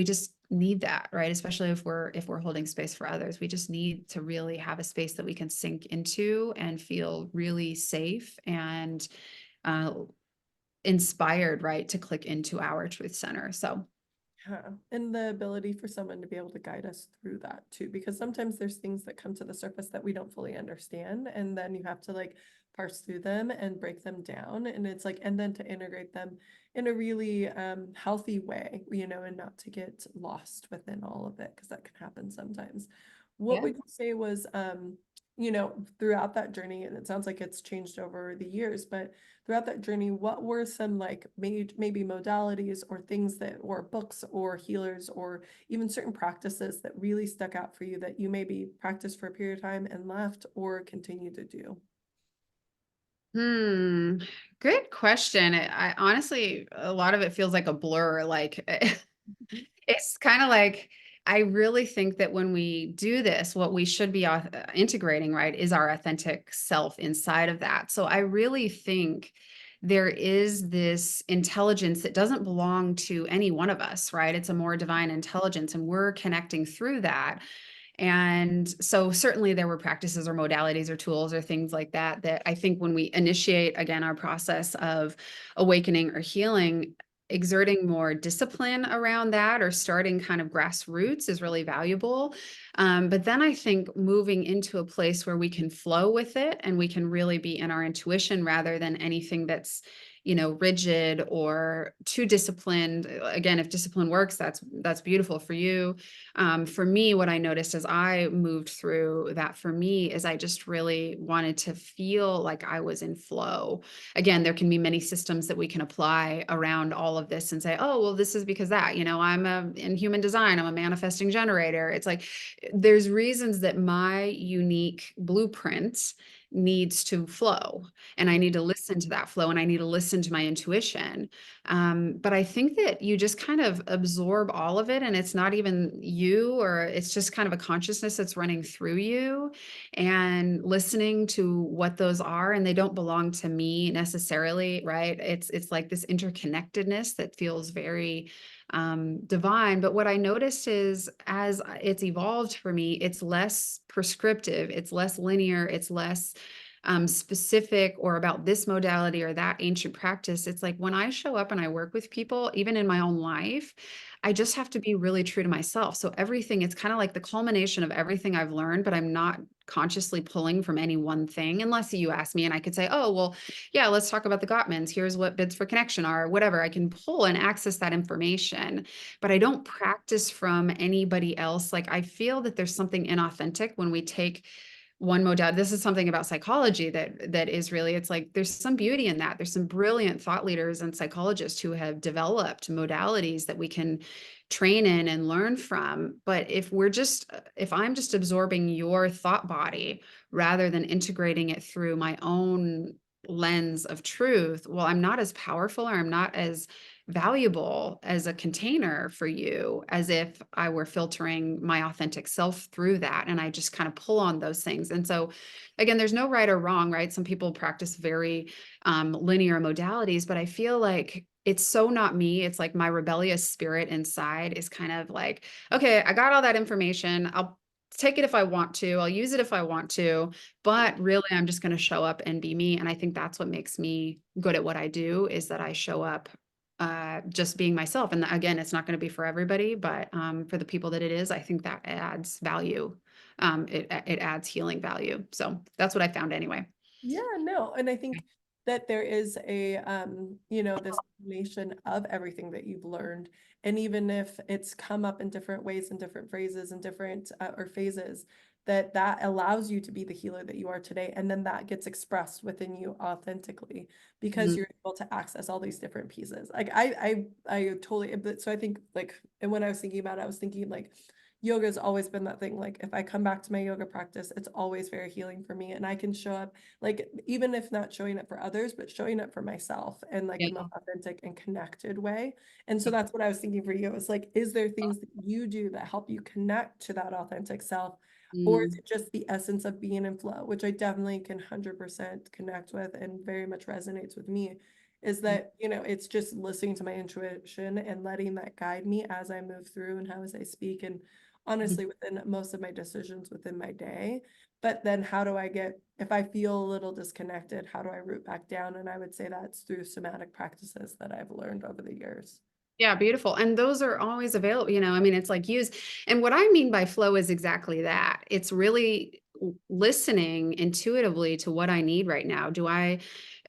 just need that, right? Especially if we're holding space for others, we just need to really have a space that we can sink into and feel really safe and uh, inspired, right, to click into our truth center. So Yeah, and the ability for someone to be able to guide us through that too, because sometimes there's things that come to the surface that we don't fully understand, and then you have to like parse through them and break them down, and it's like, and then to integrate them in a really healthy way, and not to get lost within all of it, because that can happen sometimes. What yeah. would you say was throughout that journey, and it sounds like it's changed over the years, but throughout that journey, what were some like maybe modalities or things that, or books or healers or even certain practices that really stuck out for you that you maybe practiced for a period of time and left or continue to do? Hmm. Good question. I honestly, a lot of it feels like a blur. Like it's kind of like, I really think that when we do this, what we should be integrating, right, is our authentic self inside of that. So I really think there is this intelligence that doesn't belong to any one of us, right? It's a more divine intelligence, and we're connecting through that. And so certainly there were practices or modalities or tools or things like that, that I think when we initiate again our process of awakening or healing, exerting more discipline around that or starting kind of grassroots is really valuable. But then I think moving into a place where we can flow with it and we can really be in our intuition rather than anything that's, rigid or too disciplined. Again, if discipline works, that's beautiful for you. For me, what I noticed as I moved through that for me is I just really wanted to feel like I was in flow. Again, there can be many systems that we can apply around all of this and say, oh, well, this is because that, in human design, I'm a manifesting generator. It's like, there's reasons that my unique blueprint needs to flow, and I need to listen to that flow, and I need to listen to my intuition. But I think that you just kind of absorb all of it, and it's not even you, or it's just kind of a consciousness that's running through you and listening to what those are. And they don't belong to me necessarily, right? It's like this interconnectedness that feels very divine. But what I noticed is as it's evolved for me, it's less prescriptive, it's less linear, it's less specific or about this modality or that ancient practice. It's like when I show up and I work with people, even in my own life, I just have to be really true to myself. So everything, it's kind of like the culmination of everything I've learned, but I'm not consciously pulling from any one thing unless you ask me and I could say, oh, well, yeah, let's talk about the Gottmans. Here's what bids for connection are, whatever. I can pull and access that information, but I don't practice from anybody else. Like I feel that there's something inauthentic when we take one modality. This is something about psychology that is really, it's like there's some beauty in that. There's some brilliant thought leaders and psychologists who have developed modalities that we can train in and learn from. But if I'm just absorbing your thought body rather than integrating it through my own lens of truth, well, I'm not as powerful, or I'm not as valuable as a container for you as if I were filtering my authentic self through that. And I just kind of pull on those things. And so, again, there's no right or wrong, right? Some people practice very linear modalities, but I feel like it's so not me. It's like my rebellious spirit inside is kind of like, okay, I got all that information. I'll take it if I want to, I'll use it if I want to, but really I'm just going to show up and be me. And I think that's what makes me good at what I do, is that I show up just being myself. And again, it's not going to be for everybody, but for the people that it is, I think that adds value. It adds healing value. So that's what I found anyway. Yeah, no, and I think that there is a this combination of everything that you've learned, and even if it's come up in different ways and different phrases and different or phases, that allows you to be the healer that you are today, and then that gets expressed within you authentically because Mhm. you're able to access all these different pieces. Like I totally, but so I think like, and when I was thinking about it, I was thinking like yoga's always been that thing. Like if I come back to my yoga practice, it's always very healing for me, and I can show up like even if not showing up for others, but showing up for myself in like Yeah. the most authentic and connected way. And so that's what I was thinking for you. It's like, is there things that you do that help you connect to that authentic self? Or is Mm, it just the essence of being in flow, which I definitely can 100% connect with and very much resonates with me, is mm, that, it's just listening to my intuition and letting that guide me as I move through and how as I speak and mm. honestly within most of my decisions within my day. But then how do I get, if I feel a little disconnected, how do I root back down? And I would say that's through somatic practices that I've learned over the years. Yeah, beautiful. And those are always available, I mean, it's like use, and what I mean by flow is exactly that. It's really listening intuitively to what I need right now. Do I,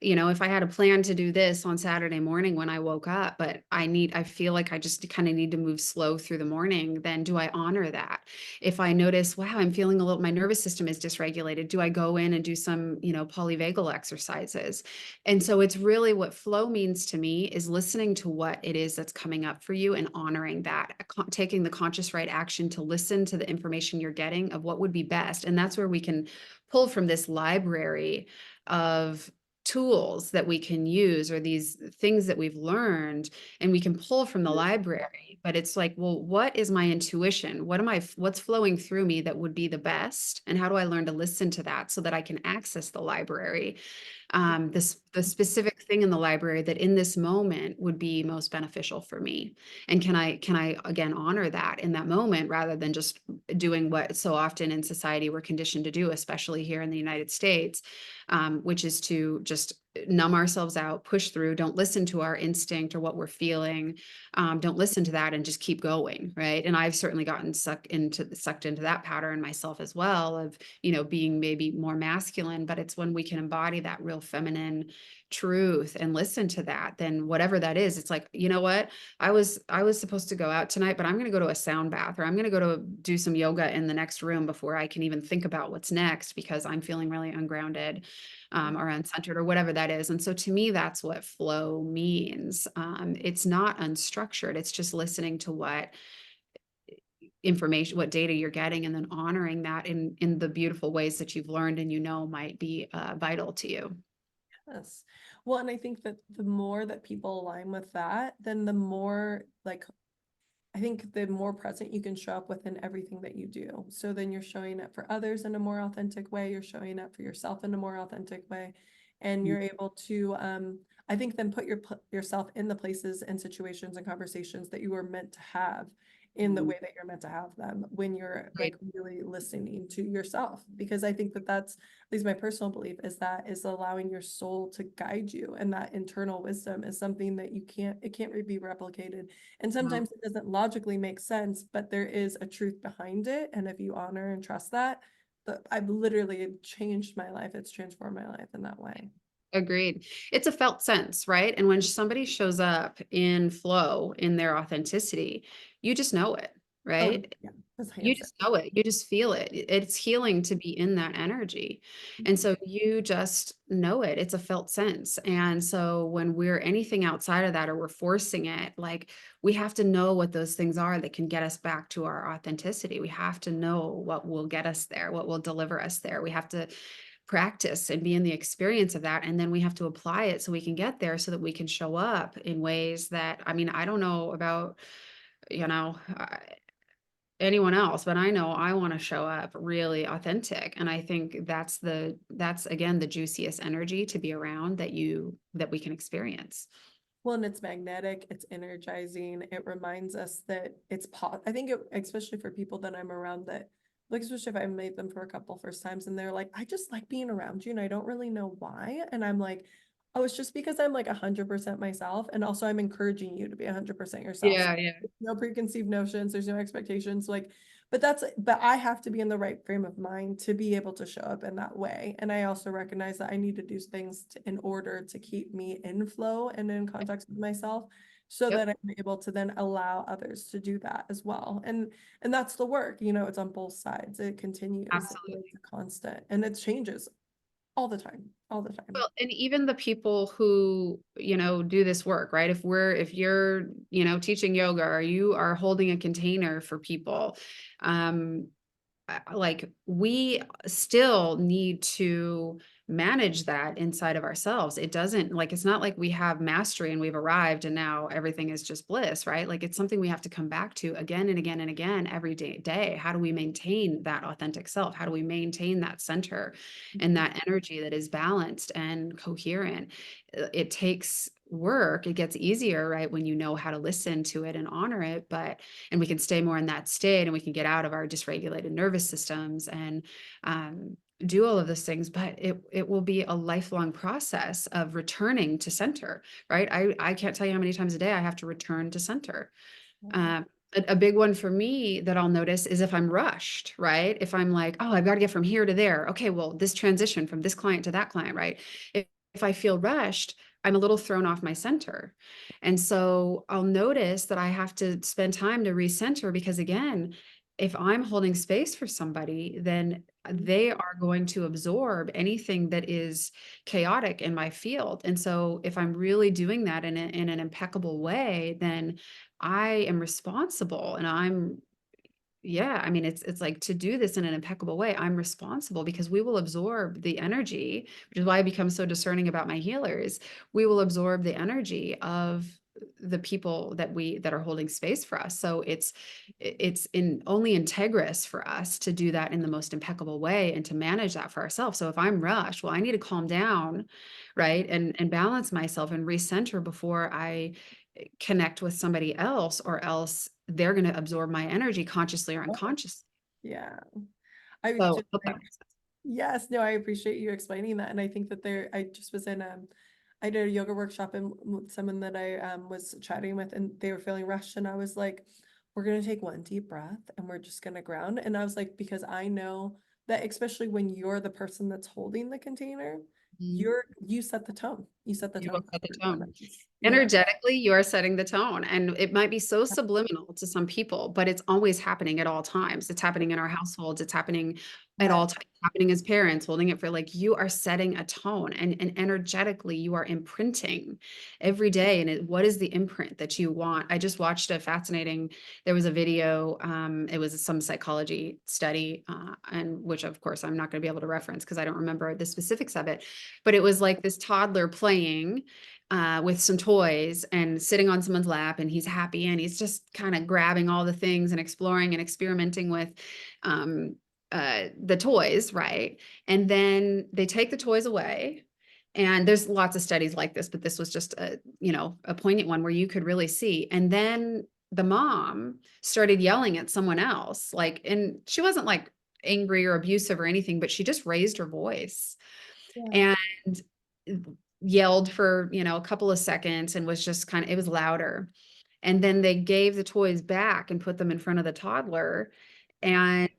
if I had a plan to do this on Saturday morning when I woke up, but I feel like I just kind of need to move slow through the morning, then do I honor that? If I notice, wow, I'm feeling a little, my nervous system is dysregulated, do I go in and do some, polyvagal exercises? And so it's really what flow means to me is listening to what it is that's coming up for you and honoring that, taking the conscious right action to listen to the information you're getting of what would be best. And that's where we can pull from this library of tools that we can use, or these things that we've learned, and we can pull from the library. But it's like, well, what is my intuition? What's flowing through me that would be the best? And how do I learn to listen to that so that I can access the library, the specific thing in the library that in this moment would be most beneficial for me? And can I again honor that in that moment, rather than just doing what so often in society we're conditioned to do, especially here in the United States, which is to just numb ourselves out, push through, don't listen to our instinct or what we're feeling, don't listen to that and just keep going, right? And I've certainly gotten sucked into that pattern myself as well, of being maybe more masculine. But it's when we can embody that real feminine truth and listen to that, then whatever that is, it's like, you know what, I was supposed to go out tonight, but I'm going to go to a sound bath, or I'm going to go to do some yoga in the next room before I can even think about what's next, because I'm feeling really ungrounded, or uncentered, or whatever that is. And so to me, that's what flow means. It's not unstructured. It's just listening to what information, what data you're getting, and then honoring that in the beautiful ways that you've learned and might be vital to you. Yes. Well, and I think that the more that people align with that, then the more like I think the more present you can show up within everything that you do. So then you're showing up for others in a more authentic way, you're showing up for yourself in a more authentic way, and Mm, you're able to I think then put yourself in the places and situations and conversations that you were meant to have in the mm, way that you're meant to have them when you're like great. really listening to yourself, because I think that that's at least my personal belief is that is allowing your soul to guide you, and that internal wisdom is something that it can't be replicated, and Wow. sometimes it doesn't logically make sense, but there is a truth behind it. And if you honor and trust that, I've literally changed my life. It's transformed my life in that way. Agreed. It's a felt sense, right? And when somebody shows up in flow, in their authenticity, you just know it, Oh, right? yeah, that's You hands down. just know it. You just feel it. It's healing to be in that energy. And Mhm. so you just know it. It's a felt sense. And so when we're anything outside of that, or we're forcing it, like, we have to know what those things are that can get us back to our authenticity. We have to know what will get us there, what will deliver us there. We have to practice and be in the experience of that. And then we have to apply it so we can get there, so that we can show up in ways that, I mean, I don't know about, you know, anyone else, but I know I want to show up really authentic. And I think that's again the juiciest energy to be around, that we can experience. Well, and it's magnetic, it's energizing. It reminds us that I think especially for people that I'm around that like, especially if I made them for a couple first times and they're like, I just like being around you and I don't really know why. And I'm like, oh, it's just because I'm like 100% myself. And also I'm encouraging you to be 100% yourself. So Yeah, yeah. there's no preconceived notions, there's no expectations. Like, but I have to be in the right frame of mind to be able to show up in that way. And I also recognize that I need to do things in order to keep me in flow and in context with myself so Yep. that I'm able to then allow others to do that as well. And that's the work, it's on both sides. It continues. Absolutely. It's a constant and it changes all the time, all the time. Well, and even the people who, do this work, right? If you're, teaching yoga or you are holding a container for people, um, like we still need to manage that inside of ourselves. It doesn't like it's not like we have mastery and we've arrived and now everything is just bliss, right? Like it's something we have to come back to again and again and again every day. How do we maintain that authentic self? How do we maintain that center and Mhm. that energy that is balanced and coherent? It takes work. It gets easier, right, when you know how to listen to it and honor it, and we can stay more in that state and we can get out of our dysregulated nervous systems and do all of those things, but it will be a lifelong process of returning to center, right? I can't tell you how many times a day I have to return to center. Yeah. um, a big one for me that I'll notice is if I'm rushed, right? If I'm like, oh, I've got to get from here to there. Okay, well, this transition from this client to that client, right? If I feel rushed, I'm a little thrown off my center. And so I'll notice that I have to spend time to recenter because, again, if I'm holding space for somebody, then they are going to absorb anything that is chaotic in my field. And so if I'm really doing that in an impeccable way, then I am responsible and yeah, I mean, it's like to do this in an impeccable way, I'm responsible because we will absorb the energy, which is why I become so discerning about my healers. We will absorb the energy of the people that are holding space for us. So it's in only integrous for us to do that in the most impeccable way and to manage that for ourselves. So if I'm rushed, well, I need to calm down, right? And balance myself and recenter before I connect with somebody else, or else they're going to absorb my energy consciously or unconsciously. Yeah. I So just, hope that makes sense. yes, no, I appreciate you explaining that. And I think that I just was I did a yoga workshop and with someone that I was chatting with and they were feeling rushed. And I was like, we're going to take one deep breath and we're just going to ground. And I was like, because I know that especially when you're the person that's holding the container, Mhm. you set the tone. You set the You tone will for set the everyone tone. else. Energetically, you are setting the tone, and it might be so subliminal to some people, but it's always happening at all times. It's happening in our households. It's happening at Yeah. all times, happening as parents, holding it for like you are setting a tone and energetically you are imprinting every day. And what is the imprint that you want? I just watched there was a video, it was some psychology study, and which of course I'm not going to be able to reference because I don't remember the specifics of it, but it was like this toddler playing with some toys and sitting on someone's lap, and he's happy and he's just kind of grabbing all the things and exploring and experimenting with um, the toys, right? And then they take the toys away. And there's lots of studies like this, but this was just a poignant one where you could really see. And then the mom started yelling at someone else, like, and she wasn't like angry or abusive or anything, but she just raised her voice Yeah. and yelled for, a couple of seconds and was just it was louder. And then they gave the toys back and put them in front of the toddler. And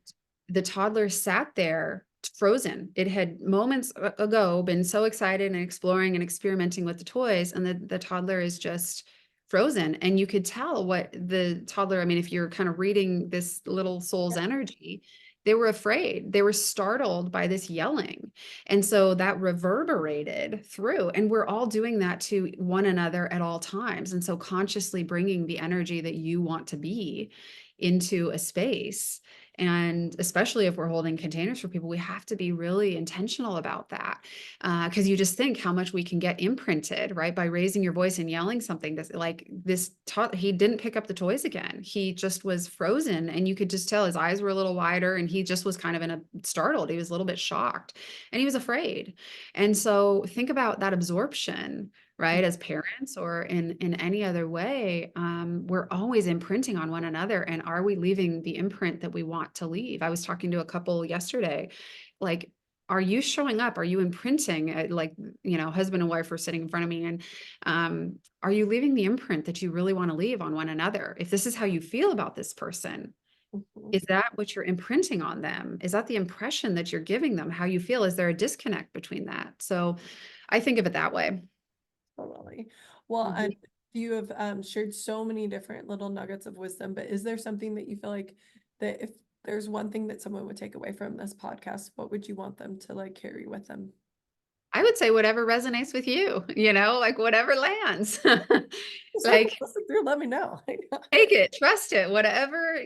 the toddler sat there frozen. It had moments ago been so excited and exploring and experimenting with the toys. And the toddler is just frozen. And you could tell what the toddler, I mean, if you're kind of reading this little soul's energy, they were afraid. They were startled by this yelling. And so that reverberated through. And we're all doing that to one another at all times. And so consciously bringing the energy that you want to be into a space. And especially if we're holding containers for people, we have to be really intentional about that. Because you just think how much we can get imprinted, right? By raising your voice and yelling something that's like he didn't pick up the toys again. He just was frozen. And you could just tell his eyes were a little wider and he just was kind of startled. He was a little bit shocked and he was afraid. And so think about that absorption, right? As parents or in any other way, we're always imprinting on one another. And are we leaving the imprint that we want to leave? I was talking to a couple yesterday, like, are you showing up? Are you imprinting? Like, husband and wife were sitting in front of me, and are you leaving the imprint that you really want to leave on one another? If this is how you feel about this person, Mhm. is that what you're imprinting on them? Is that the impression that you're giving them? How you feel? Is there a disconnect between that? So I think of it that way. Totally. Well, Mhm. and you have shared so many different little nuggets of wisdom, but is there something that you feel like that if there's one thing that someone would take away from this podcast, what would you want them to like carry with them? I would say whatever resonates with you, like whatever lands. Start to Like, listen through, let me know. take it, trust it, whatever,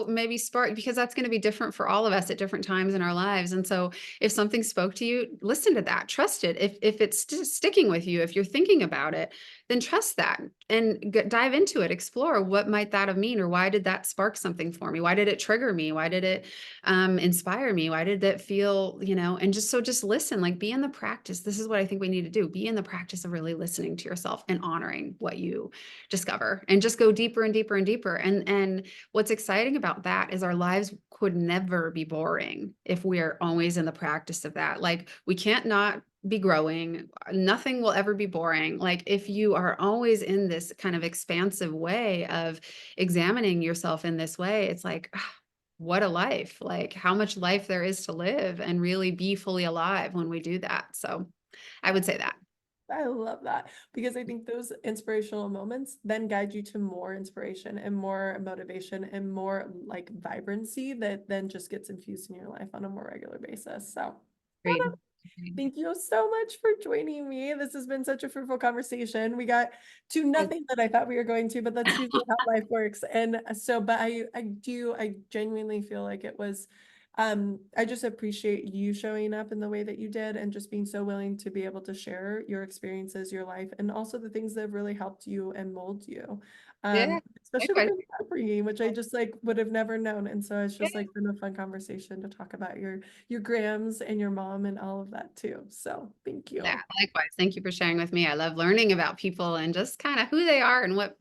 maybe spark, because that's going to be different for all of us at different times in our lives. And so if something spoke to you, listen to that, trust it. If it's sticking with you, if you're thinking about it, then trust that and dive into it, explore what might that have mean, or why did that spark something for me? Why did it trigger me? Why did it inspire me? Why did it feel, and just listen, like be in the practice. This is what I think we need to do. Be in the practice of really listening to yourself and honoring what you discover, and just go deeper and deeper and deeper. And what's exciting about that is our lives could never be boring if we are always in the practice of that. Like, we can't not be growing. Nothing will ever be boring. Like, if you are always in this kind of expansive way of examining yourself in this way, it's like, what a life, like how much life there is to live and really be fully alive when we do that. So I would say that. I love that because I think those inspirational moments then guide you to more inspiration and more motivation and more like vibrancy that then just gets infused in your life on a more regular basis. So, Agreed. Agreed. thank you so much for joining me. This has been such a fruitful conversation. We got to nothing that I thought we were going to, but that's usually how life works. And so, but I genuinely feel like it was, I just appreciate you showing up in the way that you did and just being so willing to be able to share your experiences, your life, and also the things that have really helped you and mold you. Yeah, Especially with likewise. your upbringing, which I just like would have never known. And so it's just like been a fun conversation to talk about your grams and your mom and all of that too. So thank Yeah, you. likewise. Thank you for sharing with me. I love learning about people and just kind of who they are and what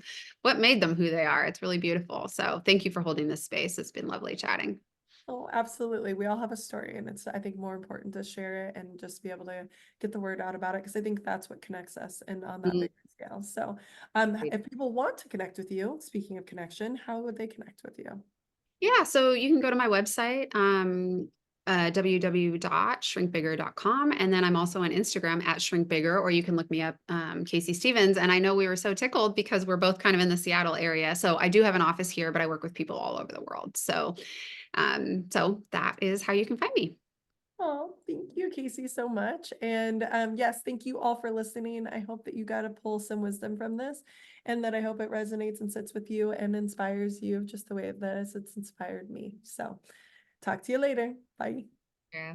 made them who they are. It's really beautiful. So thank you for holding this space. It's been lovely chatting. Oh, absolutely. We all have a story, and it's, I think, more important to share it and just be able to get the word out about it because I think that's what connects us and on that Mhm. bigger scale. So, if people want to connect with you, speaking of connection, how would they connect with you? Yeah, so you can go to my website, www.shrinkbigger.com. And then I'm also on Instagram at shrinkbigger, or you can look me up, Casey Stevens. And I know we were so tickled because we're both kind of in the Seattle area. So I do have an office here, but I work with people all over the world. So that is how you can find me. Oh, thank you, Casey, so much. And yes, thank you all for listening. I hope that you got to pull some wisdom from this and that I hope it resonates and sits with you and inspires you just the way that it's inspired me. So talk to you later. Bye. Yeah.